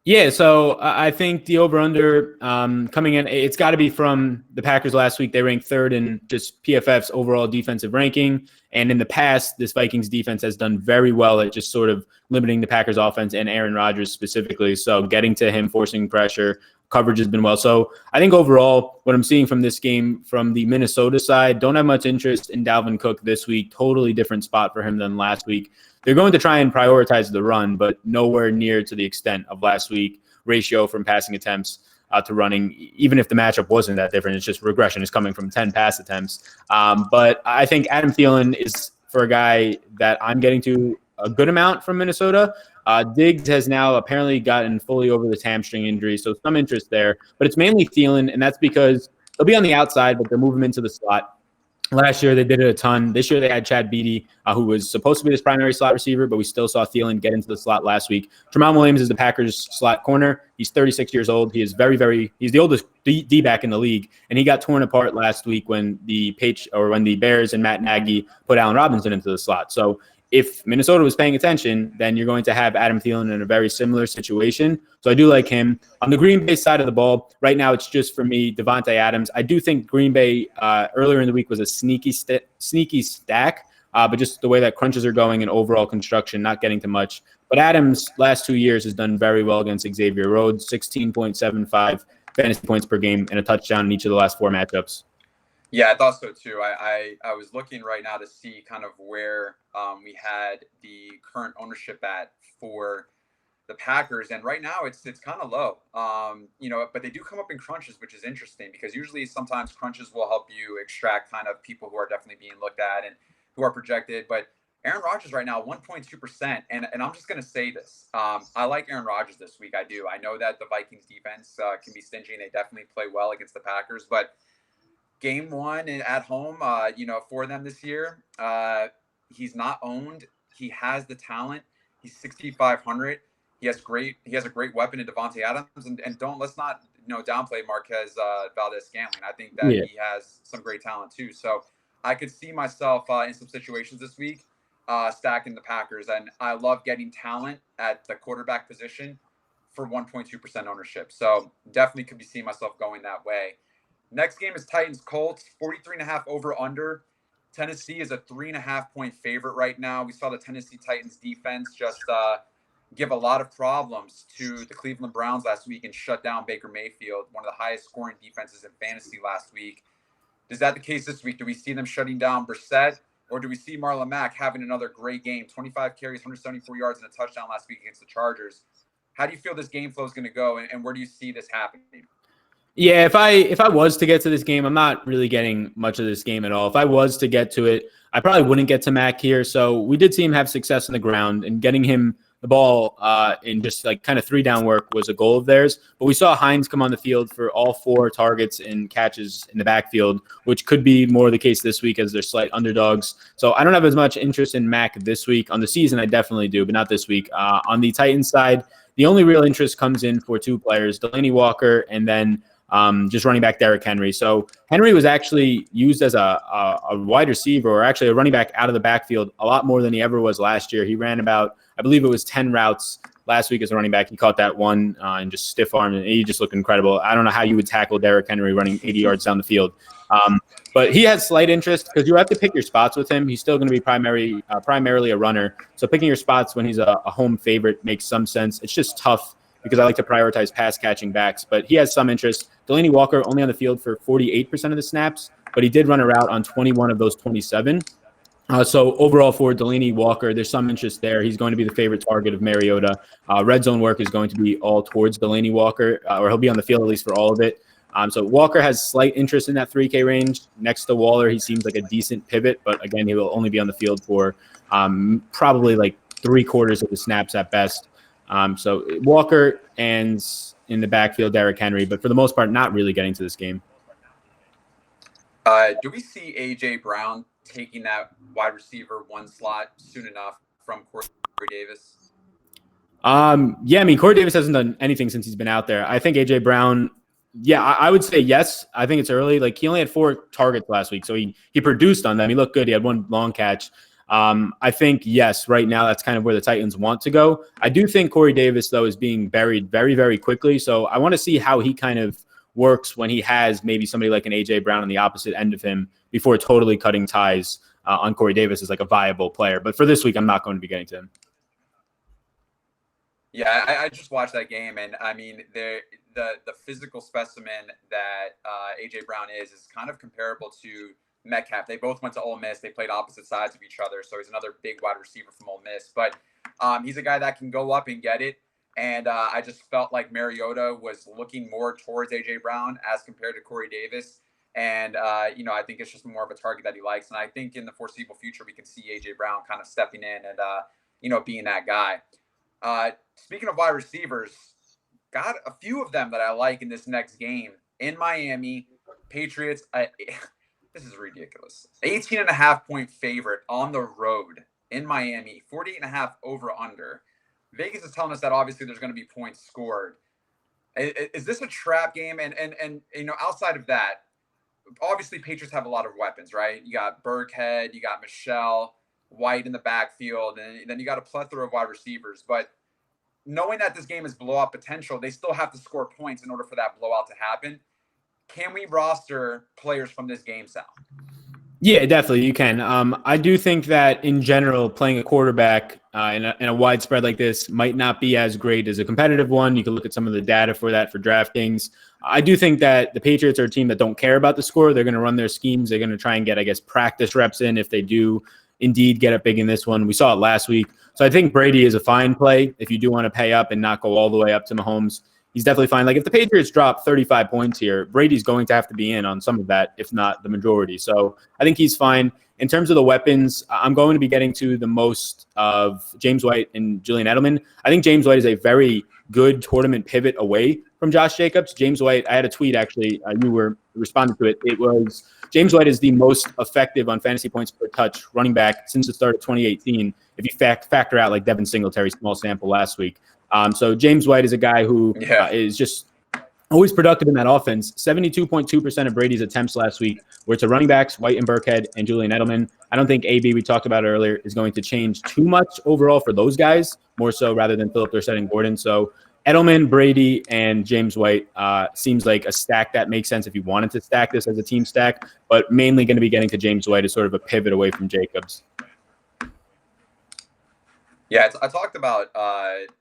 Speaker 2: Yeah, so I think the over-under coming in, it's got to be from the Packers last week. They ranked third in just PFF's overall defensive ranking. And in the past, this Vikings defense has done very well at just sort of limiting the Packers offense and Aaron Rodgers specifically. So getting to him, forcing pressure, coverage has been well. So I think overall, what I'm seeing from this game from the Minnesota side, don't have much interest in Dalvin Cook this week. Totally different spot for him than last week. They're going to try and prioritize the run, but nowhere near to the extent of last week. Ratio from passing attempts to running, even if the matchup wasn't that different, it's just regression is coming from 10 pass attempts. But I think Adam Thielen is, for a guy that I'm getting to a good amount from Minnesota. Diggs has now apparently gotten fully over this hamstring injury, so some interest there. But it's mainly Thielen, and that's because they'll be on the outside, but they'll move him into the slot. Last year, they did it a ton. This year, they had Chad Beatty, who was supposed to be this primary slot receiver, but we still saw Thielen get into the slot last week. Tramon Williams is the Packers slot corner. He's 36 years old. He is he's the oldest D-back in the league, and he got torn apart last week when the Bears and Matt Nagy put Allen Robinson into the slot. So if Minnesota was paying attention, then you're going to have Adam Thielen in a very similar situation. So I do like him. On the Green Bay side of the ball, right now it's just for me, Devontae Adams. I do think Green Bay earlier in the week was a sneaky stack, but just the way that crunches are going and overall construction, not getting to much. But Adams, last 2 years, has done very well against Xavier Rhodes, 16.75 fantasy points per game and a touchdown in each of the last 4 matchups.
Speaker 1: Yeah, I thought so too. I was looking right now to see kind of where we had the current ownership at for the Packers, and right now it's kind of low. But they do come up in crunches, which is interesting because usually sometimes crunches will help you extract kind of people who are definitely being looked at and who are projected. But Aaron Rodgers right now 1.2%, and I'm just going to say this. I like Aaron Rodgers this week. I do. I know that the Vikings defense can be stingy, and they definitely play well against the Packers, but Game 1 at home, for them this year, he's not owned. He has the talent. He's 6,500. He has a great weapon in Devontae Adams, and let's not downplay Marquez Valdez-Scantling. I think that he has some great talent too. So I could see myself in some situations this week stacking the Packers, and I love getting talent at the quarterback position for 1.2% ownership. So definitely could be seeing myself going that way. Next game is Titans-Colts, 43.5 over under. Tennessee is a 3.5-point favorite right now. We saw the Tennessee Titans defense just give a lot of problems to the Cleveland Browns last week and shut down Baker Mayfield, one of the highest scoring defenses in fantasy last week. Is that the case this week? Do we see them shutting down Brissett, or do we see Marlon Mack having another great game? 25 carries, 174 yards, and a touchdown last week against the Chargers. How do you feel this game flow is going to go, and where do you see this happening?
Speaker 2: Yeah, if I was to get to this game, I'm not really getting much of this game at all. If I was to get to it, I probably wouldn't get to Mac here. So we did see him have success on the ground, and getting him the ball in just like kind of 3-down work was a goal of theirs. But we saw Hines come on the field for all 4 targets and catches in the backfield, which could be more the case this week as they're slight underdogs. So I don't have as much interest in Mac this week. On the season, I definitely do, but not this week. On the Titans side, the only real interest comes in for 2 players, Delaney Walker and then just running back Derrick Henry. So Henry was actually used as a wide receiver, or actually a running back out of the backfield, a lot more than he ever was last year. He ran about, I believe it was 10 routes last week as a running back. He caught that one and just stiff armed, and he just looked incredible. I don't know how you would tackle Derrick Henry running 80 yards down the field. But he has slight interest because you have to pick your spots with him. He's still going to be primarily a runner. So picking your spots when he's a home favorite makes some sense. It's just tough because I like to prioritize pass catching backs, but he has some interest. Delaney Walker only on the field for 48% of the snaps, but he did run a route on 21 of those 27. So overall for Delaney Walker, there's some interest there. He's going to be the favorite target of Mariota. Red zone work is going to be all towards Delaney Walker, or he'll be on the field at least for all of it. So Walker has slight interest in that 3K range. Next to Waller, he seems like a decent pivot, but again, he will only be on the field for probably like 3/4 of the snaps at best. So Walker and in the backfield, Derrick Henry, but for the most part, not really getting to this game.
Speaker 1: Do we see A.J. Brown taking that wide receiver 1 slot soon enough from Corey Davis?
Speaker 2: Yeah, I mean, Corey Davis hasn't done anything since he's been out there. I think A.J. Brown, yeah, I would say yes. I think it's early. Like, he only had 4 targets last week, so he produced on them. He looked good. He had 1 long catch. I think, yes, right now that's kind of where the Titans want to go. I do think Corey Davis, though, is being buried very, very quickly. So I want to see how he kind of works when he has maybe somebody like an A.J. Brown on the opposite end of him before totally cutting ties on Corey Davis as like a viable player. But for this week, I'm not going to be getting to him.
Speaker 1: Yeah, I just watched that game, and I mean, the physical specimen that A.J. Brown is kind of comparable to Metcalf. They both went to Ole Miss. They played opposite sides of each other, so he's another big wide receiver from Ole Miss. But he's a guy that can go up and get it. And I just felt like Mariota was looking more towards A.J. Brown as compared to Corey Davis. And, I think it's just more of a target that he likes. And I think in the foreseeable future, we can see A.J. Brown kind of stepping in and, being that guy. Speaking of wide receivers, got a few of them that I like in this next game. In Miami, Patriots, this is ridiculous. 18.5-point favorite on the road in Miami, 48.5 over under. Vegas is telling us that obviously there's going to be points scored. Is this a trap game? And outside of that, obviously Patriots have a lot of weapons, right? You got Burkhead, you got Michelle, White in the backfield, and then you got a plethora of wide receivers. But knowing that this game is blowout potential, they still have to score points in order for that blowout to happen. Can we roster players from this game, Sal?
Speaker 2: Yeah, definitely you can. I do think that in general, playing a quarterback in a wide spread like this might not be as great as a competitive one. You can look at some of the data for that for Draftkings. I do think that the Patriots are a team that don't care about the score. They're going to run their schemes. They're going to try and get, I guess, practice reps in if they do indeed get up big in this one. We saw it last week. So I think Brady is a fine play if you do want to pay up and not go all the way up to Mahomes. He's definitely fine. Like, if the Patriots drop 35 points here, Brady's going to have to be in on some of that, if not the majority. So I think he's fine. In terms of the weapons, I'm going to be getting to the most of James White and Julian Edelman. I think James White is a very good tournament pivot away from Josh Jacobs. James White, I had a tweet actually, you were responding to it. It was James White is the most effective on fantasy points per touch running back since the start of 2018, if you factor out like Devin Singletary's small sample last week. So James White is a guy who is just always productive in that offense. 72.2% of Brady's attempts last week were to running backs, White and Burkhead, and Julian Edelman. I don't think AB, we talked about earlier, is going to change too much overall for those guys, more so rather than Phillip Dorsett and Gordon. So Edelman, Brady, and James White seems like a stack that makes sense if you wanted to stack this as a team stack, but mainly going to be getting to James White as sort of a pivot away from Jacobs.
Speaker 1: Yeah, I talked about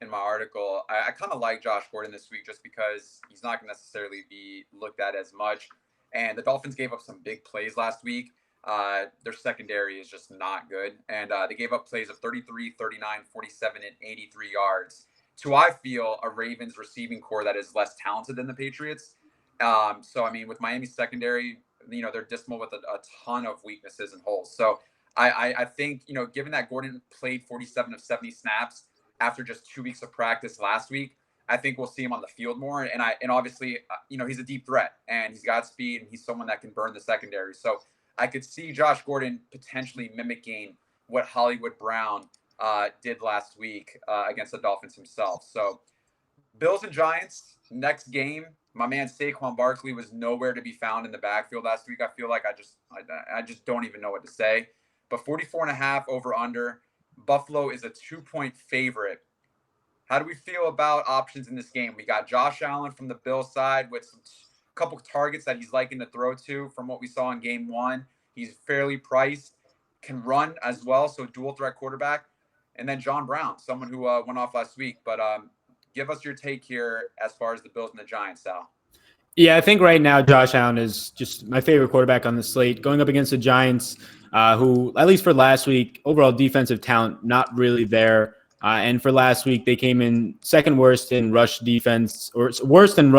Speaker 1: in my article, I kind of like Josh Gordon this week just because he's not going to necessarily be looked at as much. And the Dolphins gave up some big plays last week. Their secondary is just not good. And they gave up plays of 33, 39, 47, and 83 yards to, I feel, a Ravens receiving core that is less talented than the Patriots. So, I mean, with Miami's secondary, they're dismal with a ton of weaknesses and holes. So I think, given that Gordon played 47 of 70 snaps after just 2 weeks of practice last week, I think we'll see him on the field more. And obviously, he's a deep threat and he's got speed and he's someone that can burn the secondary. So I could see Josh Gordon potentially mimicking what Hollywood Brown did last week against the Dolphins himself. So Bills and Giants, next game. My man Saquon Barkley was nowhere to be found in the backfield last week. I feel like I just don't even know what to say. But 44.5 over under. Buffalo is a 2-point favorite. How do we feel about options in this game? We got Josh Allen from the Bills side with a couple targets that he's liking to throw to from what we saw in game one. He's fairly priced, can run as well, so dual threat quarterback. And then John Brown, someone who went off last week. But give us your take here as far as the Bills and the Giants, Sal.
Speaker 2: Yeah, I think right now Josh Allen is just my favorite quarterback on the slate. Going up against the Giants, who, at least for last week, overall defensive talent not really there. And for last week, they came in second worst in rush defense, or worst in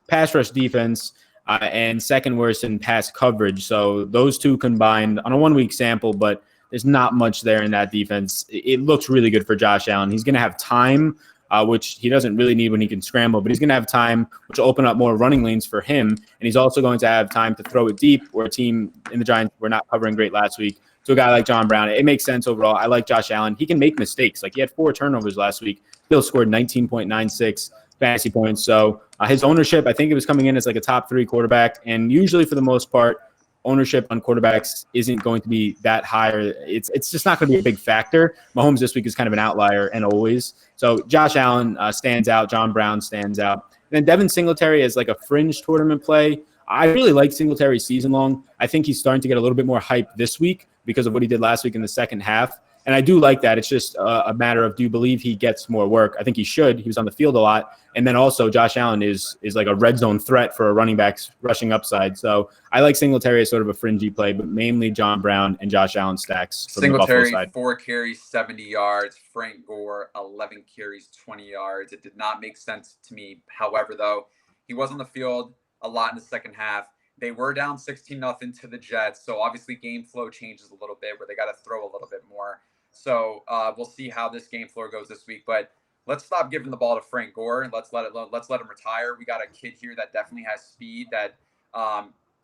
Speaker 2: pass rush defense, and second worst in pass coverage. So those two combined on a 1-week sample, but there's not much there in that defense. It looks really good for Josh Allen. He's going to have time, which he doesn't really need when he can scramble, but he's going to have time, which will open up more running lanes for him. And he's also going to have time to throw it deep, where a team in the Giants were not covering great last week. To a guy like John Brown, it makes sense overall. I like Josh Allen. He can make mistakes. Like, he had 4 turnovers last week. Still scored 19.96 fantasy points. So his ownership, I think it was coming in as like a top 3 quarterback. And usually, for the most part, ownership on quarterbacks isn't going to be that high. Or it's just not going to be a big factor. Mahomes this week is kind of an outlier, and always. So Josh Allen stands out. John Brown stands out. And then Devin Singletary is like a fringe tournament play. I really like Singletary season long. I think he's starting to get a little bit more hype this week because of what he did last week in the second half. And I do like that. It's just a matter of, do you believe he gets more work? I think he should. He was on the field a lot. And then also Josh Allen is like a red zone threat for a running back's rushing upside. So I like Singletary as sort of a fringy play, but mainly John Brown and Josh Allen stacks from the Buffalo
Speaker 1: Singletary,
Speaker 2: side.
Speaker 1: 4 carries, 70 yards. Frank Gore, 11 carries, 20 yards. It did not make sense to me. However, though, he was on the field a lot in the second half. They were down 16-0 to the Jets. So obviously game flow changes a little bit where they got to throw a little bit more. So we'll see how this game flow goes this week. But let's stop giving the ball to Frank Gore and let's let him retire. We got a kid here that definitely has speed, that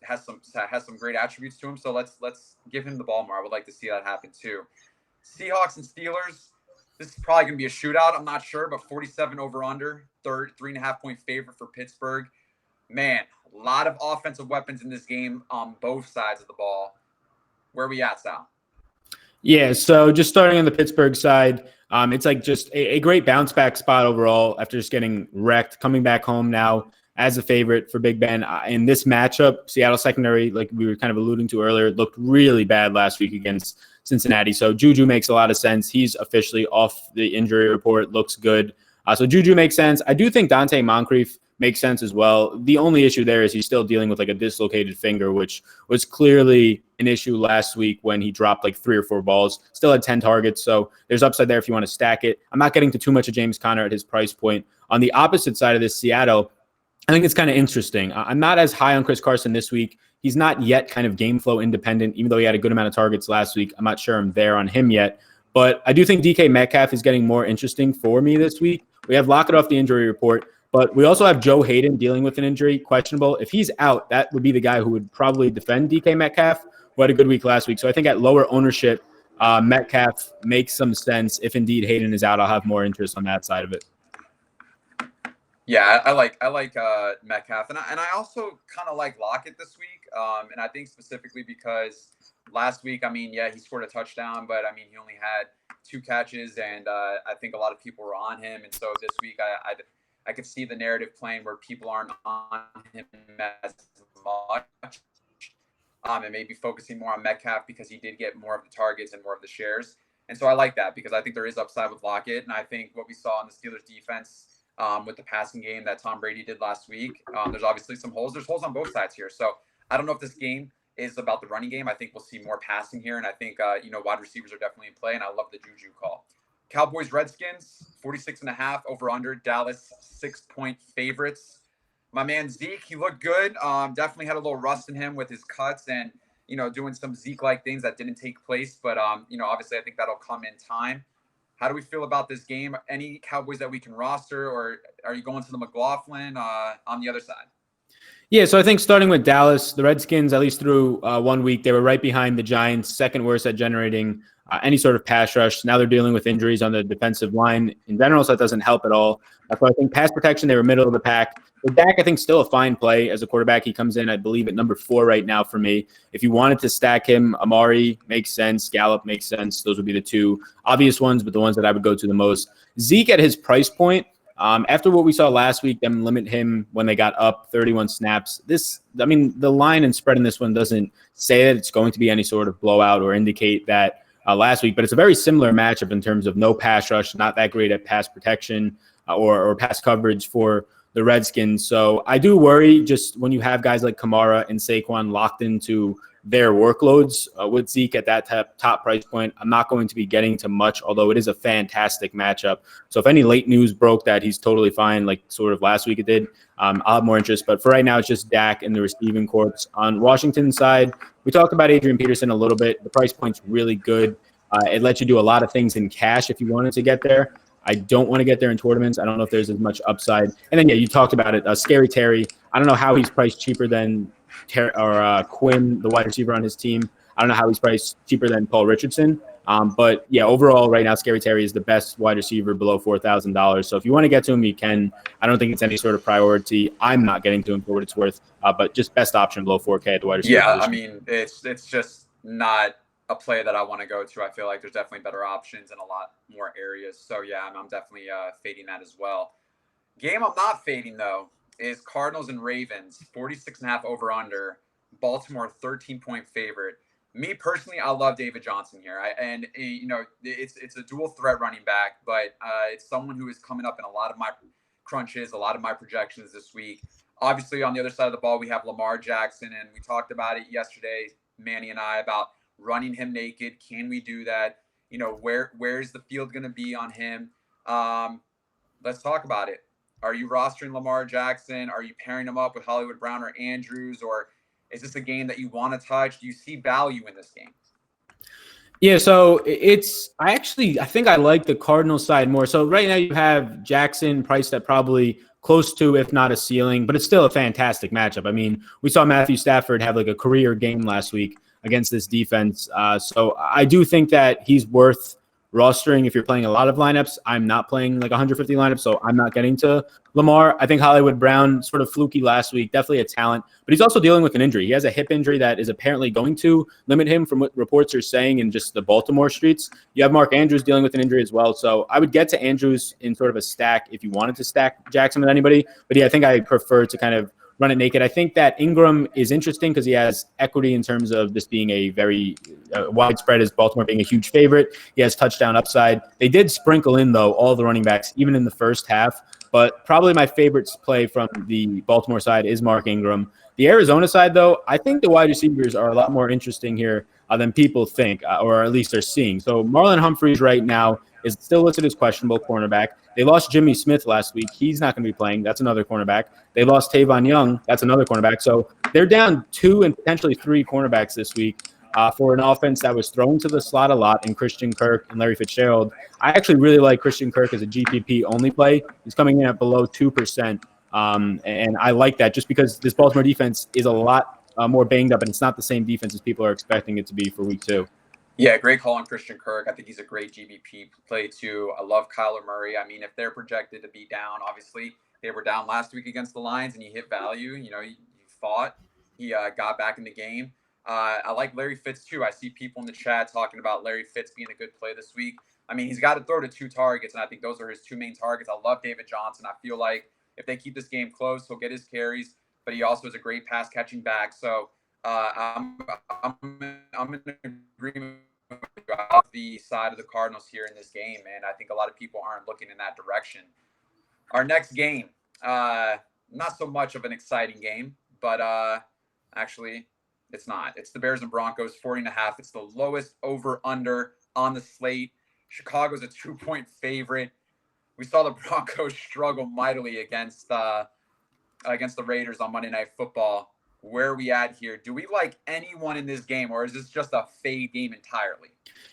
Speaker 1: has some great attributes to him. So let's give him the ball more. I would like to see that happen too. Seahawks and Steelers. This is probably going to be a shootout. I'm not sure, but 47 over under, 3.5 point favorite for Pittsburgh. Man, a lot of offensive weapons in this game on both sides of the ball. Where are we at, Sal?
Speaker 2: Yeah, so just starting on the Pittsburgh side, it's like just a great bounce back spot overall after just getting wrecked, coming back home now as a favorite for Big Ben. In this matchup, Seattle secondary, like we were kind of alluding to earlier, looked really bad last week against Cincinnati. So Juju makes a lot of sense. He's officially off the injury report, looks good. So Juju makes sense. I do think Dante Moncrief makes sense as well. The only issue there is he's still dealing with like a dislocated finger, which was clearly an issue last week when he dropped like 3 or 4 balls. Still had 10 targets, so there's upside there if you want to stack it. I'm not getting to too much of James Conner at his price point. On the opposite side of this, Seattle, I think it's kind of interesting. I'm not as high on Chris Carson this week. He's not yet kind of game flow independent, even though he had a good amount of targets last week. I'm not sure I'm there on him yet. But I do think DK Metcalf is getting more interesting for me this week. We have Lockett off the injury report, but we also have Joe Hayden dealing with an injury, questionable. If he's out, that would be the guy who would probably defend DK Metcalf, who had a good week last week. So I think at lower ownership, Metcalf makes some sense. If indeed Hayden is out, I'll have more interest on that side of it.
Speaker 1: Yeah, I like Metcalf, and I also kind of like Lockett this week, and I think specifically because last week, I mean, yeah, he scored a touchdown, but I mean, he only had 2 catches, and I think a lot of people were on him, and so this week I could see the narrative playing where people aren't on him as much, and maybe focusing more on Metcalf because he did get more of the targets and more of the shares, and so I like that because I think there is upside with Lockett, and I think what we saw in the Steelers defense. With the passing game that Tom Brady did last week. There's obviously some holes. There's holes on both sides here. So I don't know if this game is about the running game. I think we'll see more passing here. And I think, wide receivers are definitely in play. And I love the Juju call. Cowboys-Redskins, 46.5 over under. Dallas, 6-point favorites. my man Zeke, he looked good. Definitely had a little rust in him with his cuts and, doing some Zeke-like things that didn't take place. But, obviously I think that'll come in time. How do we feel about this game? Any Cowboys that we can roster, or are you going to the McLaughlin on the other side?
Speaker 2: Yeah, so I think starting with Dallas, the Redskins, at least through 1 week, they were right behind the Giants, second worst at generating any sort of pass rush. Now they're dealing with injuries on the defensive line in general, so that doesn't help at all. So I think pass protection, they were middle of the pack. With Dak, I think still a fine play as a quarterback. He comes in, I believe, at number 4 right now for me. If you wanted to stack him, Amari makes sense. Gallup makes sense. Those would be the two obvious ones, but the ones that I would go to the most. Zeke at his price point, after what we saw last week, them limit him when they got up 31 snaps. The line and spread in this one doesn't say that it's going to be any sort of blowout or indicate that last week, but it's a very similar matchup in terms of no pass rush, not that great at pass protection or pass coverage for the Redskins. So I do worry just when you have guys like Kamara and Saquon locked into their workloads with Zeke at that top price point. I'm not going to be getting to much, although it is a fantastic matchup. So if any late news broke that he's totally fine, like sort of last week it did, I'll have more interest. But for right now, it's just Dak and the receiving corps. On Washington's side, we talked about Adrian Peterson a little bit. The price point's really good. It lets you do a lot of things in cash if you wanted to get there. I don't want to get there in tournaments. I don't know if there's as much upside. And then, you talked about it. Scary Terry. I don't know how he's priced cheaper than Quinn, the wide receiver on his team. I don't know how he's priced cheaper than Paul Richardson. But overall right now, Scary Terry is the best wide receiver below $4,000. So if you want to get to him, you can. I don't think it's any sort of priority. I'm not getting to him for what it's worth, but just best option below 4K at the wide receiver.
Speaker 1: Yeah,
Speaker 2: position.
Speaker 1: I mean, it's just not a play that I want to go to. I feel like there's definitely better options in a lot more areas. So yeah, I'm definitely fading that as well. Game I'm not fading though is Cardinals and Ravens, 46.5 over under. Baltimore 13-point favorite. Me personally, I love David Johnson here. It's a dual threat running back, but it's someone who is coming up in a lot of my crunches, a lot of my projections this week. Obviously, on the other side of the ball, we have Lamar Jackson, and we talked about it yesterday, Manny and I, about running him naked. Can we do that? Where's the field going to be on him? Let's talk about it. Are you rostering Lamar Jackson? Are you pairing him up with Hollywood Brown or Andrews? Or is this a game that you want to touch? Do you see value in this game?
Speaker 2: Yeah, so I think I like the Cardinals side more. So right now you have Jackson priced at probably close to, if not a ceiling, but it's still a fantastic matchup. I mean, we saw Matthew Stafford have like a career game last week against this defense. So I do think that he's worth rostering if you're playing a lot of lineups. I'm not playing like 150 lineups, so I'm not getting to Lamar. I think Hollywood Brown, sort of fluky last week, definitely a talent, but he's also dealing with an injury. He has a hip injury that is apparently going to limit him from what reports are saying in just the Baltimore streets. You have Mark Andrews dealing with an injury as well. So I would get to Andrews in sort of a stack if you wanted to stack Jackson with anybody. But yeah, I think I prefer to kind of run it naked. I think that Ingram is interesting because he has equity in terms of this being a very widespread as Baltimore being a huge favorite. He has touchdown upside. They did sprinkle in, though, all the running backs, even in the first half. But probably my favorite play from the Baltimore side is Mark Ingram. The Arizona side, though, I think the wide receivers are a lot more interesting here than people think, or at least are seeing. So Marlon Humphreys right now is still listed as questionable cornerback. They lost Jimmy Smith last week. He's not going to be playing. That's another cornerback. They lost Tavon Young. That's another cornerback. So they're down 2 and potentially 3 cornerbacks this week for an offense that was thrown to the slot a lot in Christian Kirk and Larry Fitzgerald. I actually really like Christian Kirk as a GPP only play. He's coming in at below 2%. And I like that just because this Baltimore defense is a lot more banged up, and it's not the same defense as people are expecting it to be for week 2.
Speaker 1: Yeah, great call on Christian Kirk. I think he's a great GBP play too. I love Kyler Murray. I mean, if they're projected to be down, obviously they were down last week against the Lions, and he hit value. You fought. He got back in the game. I like Larry Fitz too. I see people in the chat talking about Larry Fitz being a good play this week. I mean, he's got to throw to 2 targets, and I think those are his 2 main targets. I love David Johnson. I feel like if they keep this game close, he'll get his carries, but he also is a great pass catching back. So I'm in agreement with the side of the Cardinals here in this game, and I think a lot of people aren't looking in that direction. Our next game, not so much of an exciting game, but actually it's not. It's the Bears and Broncos, 40.5. It's the lowest over-under on the slate. Chicago's a 2-point favorite. We saw the Broncos struggle mightily against against the Raiders on Monday Night Football. Where are we at here? Do we like anyone in this game, or is this just a fade game entirely?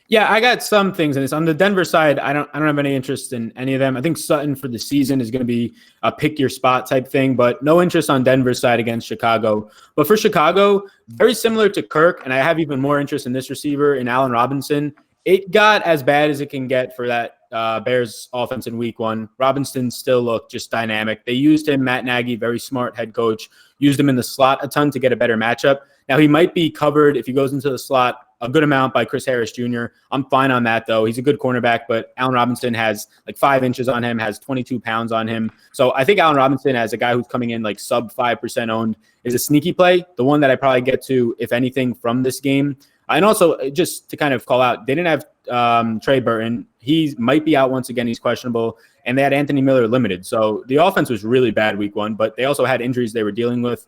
Speaker 2: Yeah, I got some things in this. On the Denver side, I don't have any interest in any of them. I think Sutton for the season is going to be a pick your spot type thing, but no interest on Denver's side against Chicago. But for Chicago, very similar to Kirk, and I have even more interest in this receiver, in Allen Robinson. It got as bad as it can get for that Bears offense in week one. Robinson still looked just dynamic. They used him, Matt Nagy, very smart head coach, used him in the slot a ton to get a better matchup. Now, he might be covered if he goes into the slot a good amount by Chris Harris Jr. I'm fine on that, though. He's a good cornerback, but Allen Robinson has like 5 inches on him, has 22 pounds on him. So I think Allen Robinson, as a guy who's coming in like sub 5% owned, is a sneaky play, the one that I probably get to, if anything, from this game. And also, just to kind of call out, they didn't have Trey Burton. He might be out once again. He's questionable. And they had Anthony Miller limited. So the offense was really bad week one, but they also had injuries they were dealing with.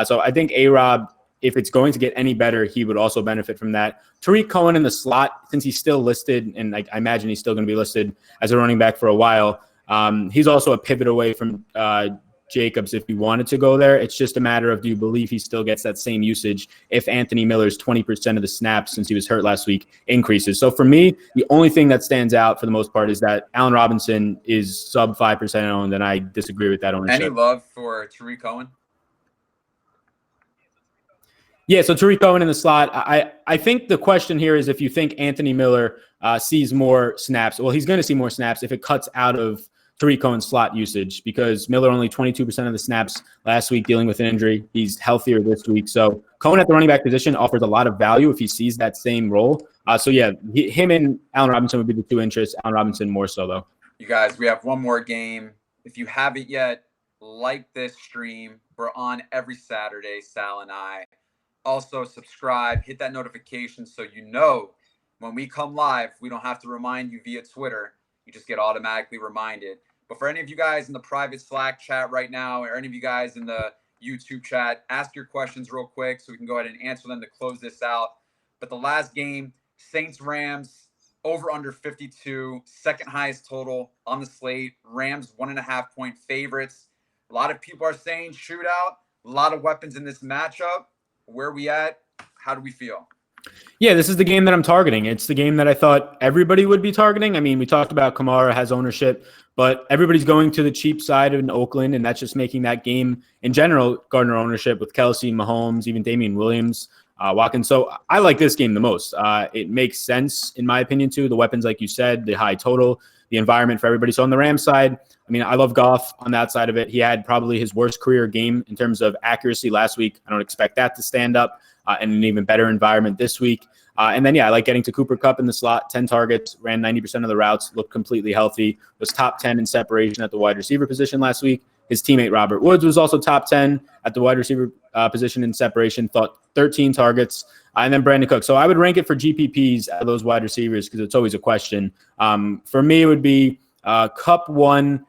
Speaker 2: So I think A-Rob, if it's going to get any better, he would also benefit from that. Tariq Cohen in the slot, since he's still listed, and I imagine he's still going to be listed as a running back for a while, he's also a pivot away from Jacobs if he wanted to go there. It's just a matter of, do you believe he still gets that same usage if Anthony Miller's 20% of the snaps since he was hurt last week increases? So for me, the only thing that stands out for the most part is that Allen Robinson is sub 5% owned, and I disagree with that ownership.
Speaker 1: Any love for Tariq Cohen?
Speaker 2: Yeah, so Tariq Cohen in the slot. I think the question here is if you think Anthony Miller sees more snaps. Well, he's going to see more snaps if it cuts out of Tariq Cohen's slot usage, because Miller only 22% of the snaps last week dealing with an injury. He's healthier this week. So Cohen at the running back position offers a lot of value if he sees that same role. So yeah, him and Allen Robinson would be the two interests. Allen Robinson more so, though.
Speaker 1: You guys, we have one more game. If you haven't yet, like this stream. We're on every Saturday, Sal and I. Also, subscribe, hit that notification so you know when we come live. We don't have to remind you via Twitter. You just get automatically reminded. But for any of you guys in the private Slack chat right now, or any of you guys in the YouTube chat, ask your questions real quick so we can go ahead and answer them to close this out. But the last game, Saints-Rams, over under 52, second highest total on the slate. Rams 1.5 point favorites. A lot of people are saying shootout. A lot of weapons in this matchup. Where are we at? How do we feel?
Speaker 2: Yeah, this is the game that I'm targeting. It's the game that I thought everybody would be targeting. I mean, we talked about Kamara has ownership, but everybody's going to the cheap side in Oakland, and that's just making that game in general garner ownership with Kelsey, Mahomes, even Damian Williams, Watkins. So I like this game the most. It makes sense, in my opinion, too. The weapons, like you said, the high total, the environment for everybody. So on the Rams side, I mean, I love Goff on that side of it. He had probably his worst career game in terms of accuracy last week. I don't expect that to stand up in an even better environment this week. And then, yeah, I like getting to Cooper Kupp in the slot, 10 targets, ran 90% of the routes, looked completely healthy, was top 10 in separation at the wide receiver position last week. His teammate Robert Woods was also top 10 at the wide receiver position in separation, thought 13 targets, and then Brandon Cook. So I would rank it for GPPs at those wide receivers because it's always a question. For me, it would be Kupp 1,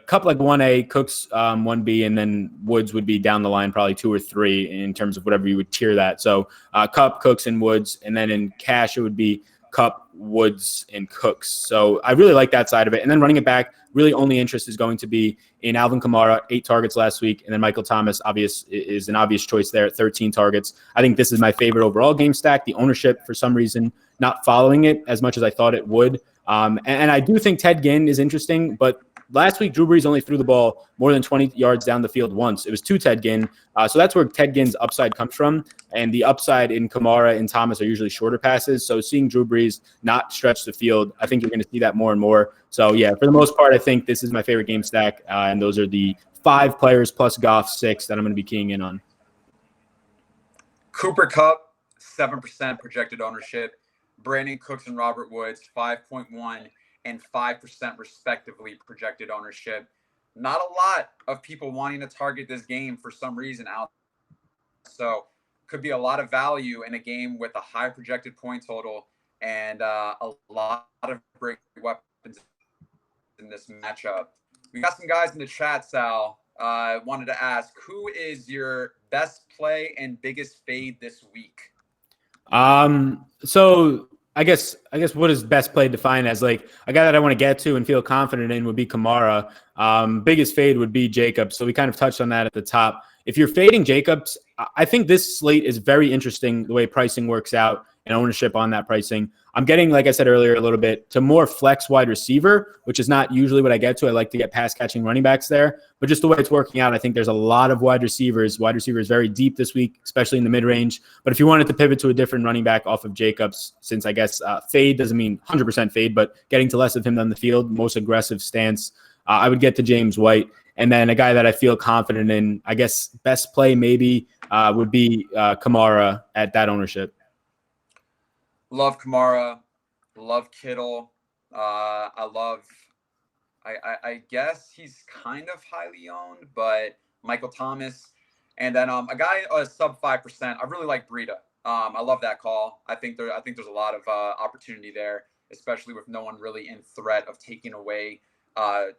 Speaker 2: Kupp 1A, Cooks 1B, and then Woods would be down the line probably 2 or 3 in terms of whatever you would tier that. So Kupp, Cooks, and Woods, and then in cash it would be Kupp, Woods, and Cooks. So I really like that side of it. And then running it back, really only interest is going to be in Alvin Kamara, 8 targets last week, and then Michael Thomas is an obvious choice there at 13 targets. I think this is my favorite overall game stack. The ownership, for some reason, not following it as much as I thought it would. And I do think Ted Ginn is interesting, but last week, Drew Brees only threw the ball more than 20 yards down the field once. It was to Ted Ginn. So that's where Ted Ginn's upside comes from. And the upside in Kamara and Thomas are usually shorter passes. So seeing Drew Brees not stretch the field, I think you're going to see that more and more. So, yeah, for the most part, I think this is my favorite game stack. And those are the 5 players plus Goff 6 that I'm going to be keying in on.
Speaker 1: Cooper Kupp, 7% projected ownership. Brandon Cooks and Robert Woods, 5.1 and 5% respectively projected ownership. Not a lot of people wanting to target this game for some reason out. So could be a lot of value in a game with a high projected point total and a lot of great weapons in this matchup. We got some guys in the chat, Sal. Wanted to ask, who is your best play and biggest fade this week?
Speaker 2: So I guess what is best play defined as like a guy that I want to get to and feel confident in would be Kamara. Biggest fade would be Jacobs. So we kind of touched on that at the top. If you're fading Jacobs, I think this slate is very interesting the way pricing works out and ownership on that pricing. I'm getting, like I said earlier, a little bit to more flex wide receiver, which is not usually what I get to. I like to get pass catching running backs there, but just the way it's working out, I think there's a lot of wide receivers very deep this week, especially in the mid range. But if you wanted to pivot to a different running back off of Jacobs, since I guess fade doesn't mean 100% fade, but getting to less of him on the field, most aggressive stance, I would get to James White. And then a guy that I feel confident in, I guess best play maybe would be Kamara at that ownership.
Speaker 1: Love Kamara, love Kittle. I guess he's kind of highly owned, but Michael Thomas, and then a guy sub 5%. I really like Breida. I love that call. I think there's a lot of opportunity there, especially with no one really in threat of taking away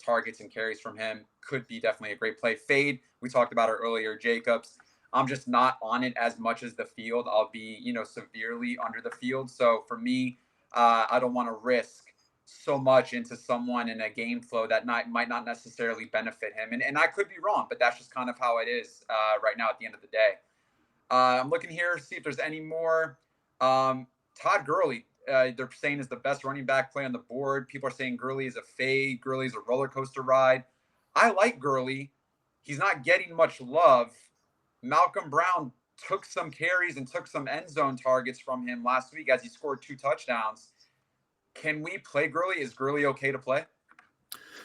Speaker 1: targets and carries from him. Could be definitely a great play. Fade, we talked about it earlier. Jacobs, I'm just not on it as much as the field. I'll be, severely under the field. So for me, I don't want to risk so much into someone in a game flow that might not necessarily benefit him. And I could be wrong, but that's just kind of how it is right now at the end of the day. I'm looking here to see if there's any more. Todd Gurley, they're saying is the best running back play on the board. People are saying Gurley is a fade. Gurley is a roller coaster ride. I like Gurley. He's not getting much love. Malcolm Brown took some carries and took some end zone targets from him last week as he scored 2 touchdowns. Can we play Gurley? Is Gurley okay to play?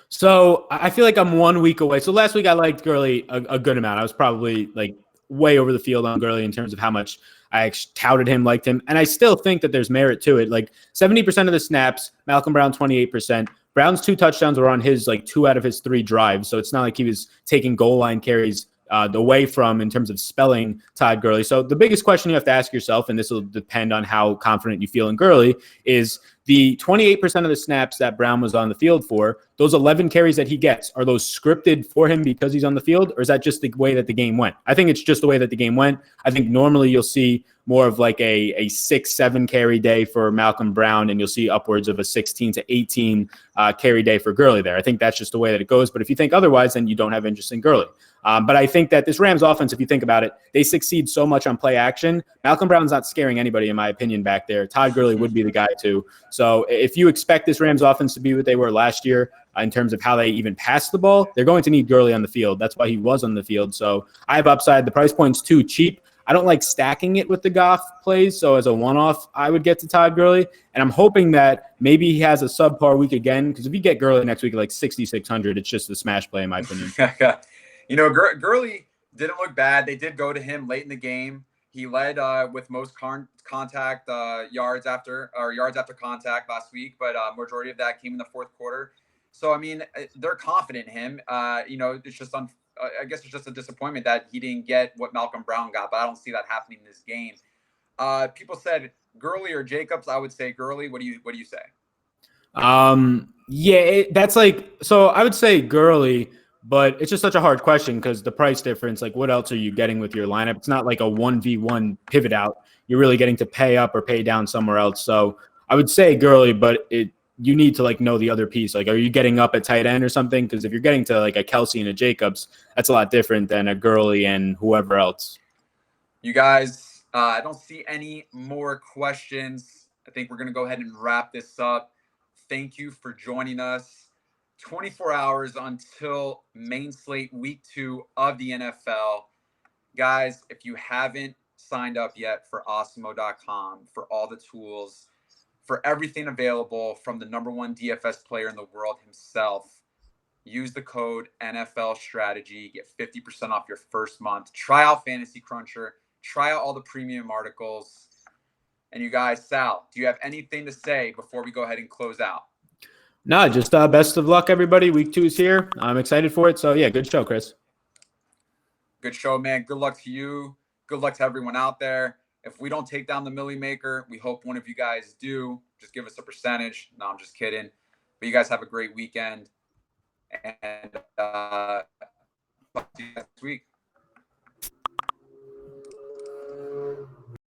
Speaker 2: So I feel like I'm 1 week away. So last week I liked Gurley a good amount. I was probably like way over the field on Gurley in terms of how much I touted him, liked him. And I still think that there's merit to it. Like 70% of the snaps, Malcolm Brown, 28%. Brown's 2 touchdowns were on his 2 out of his 3 drives. So it's not like he was taking goal line carries away from in terms of spelling Todd Gurley. So the biggest question you have to ask yourself, and this will depend on how confident you feel in Gurley, is the 28% of the snaps that Brown was on the field for, those 11 carries that he gets, are those scripted for him because he's on the field, or is that just the way that the game went? I think it's just the way that the game went. I think normally you'll see more of like a 6-7 carry day for Malcolm Brown, and you'll see upwards of a 16 to 18 carry day for Gurley there. I think that's just the way that it goes. But if you think otherwise, then you don't have interest in Gurley. But I think that this Rams offense, if you think about it, they succeed so much on play action. Malcolm Brown's not scaring anybody, in my opinion, back there. Todd Gurley would be the guy too. So if you expect this Rams offense to be what they were last year in terms of how they even pass the ball, they're going to need Gurley on the field. That's why he was on the field. So I have upside. The price point's too cheap. I don't like stacking it with the Goff plays. So as a one-off, I would get to Todd Gurley. And I'm hoping that maybe he has a subpar week again, because if you get Gurley next week at like 6,600, it's just a smash play in my opinion.
Speaker 1: Gurley didn't look bad. They did go to him late in the game. He led with most contact yards after contact last week, but majority of that came in the fourth quarter. So, I mean, they're confident in him. It's just I guess it's just a disappointment that he didn't get what Malcolm Brown got, but I don't see that happening in this game. People said Gurley or Jacobs. I would say Gurley. What do you say?
Speaker 2: That's so I would say Gurley, but it's just such a hard question because the price difference, like what else are you getting with your lineup? It's not like a 1v1 pivot out. You're really getting to pay up or pay down somewhere else. So I would say Gurley, but you need to know the other piece. Like, are you getting up at tight end or something? Because if you're getting to like a Kelsey and a Jacobs, that's a lot different than a Gurley and whoever else.
Speaker 1: You guys, I don't see any more questions. I think we're going to go ahead and wrap this up. Thank you for joining us. 24 hours until main slate week 2 of the NFL. Guys, if you haven't signed up yet for Awesemo.com, for all the tools, for everything available from the #1 DFS player in the world himself, use the code NFL Strategy. Get 50% off your first month. Try out Fantasy Cruncher. Try out all the premium articles. And you guys, Sal, do you have anything to say before we go ahead and close out?
Speaker 2: No, just best of luck, everybody. Week 2 is here. I'm excited for it. So, yeah, good show, Chris.
Speaker 1: Good show, man. Good luck to you. Good luck to everyone out there. If we don't take down the Millie Maker, we hope one of you guys do. Just give us a percentage. No, I'm just kidding. But you guys have a great weekend. And talk to you next week.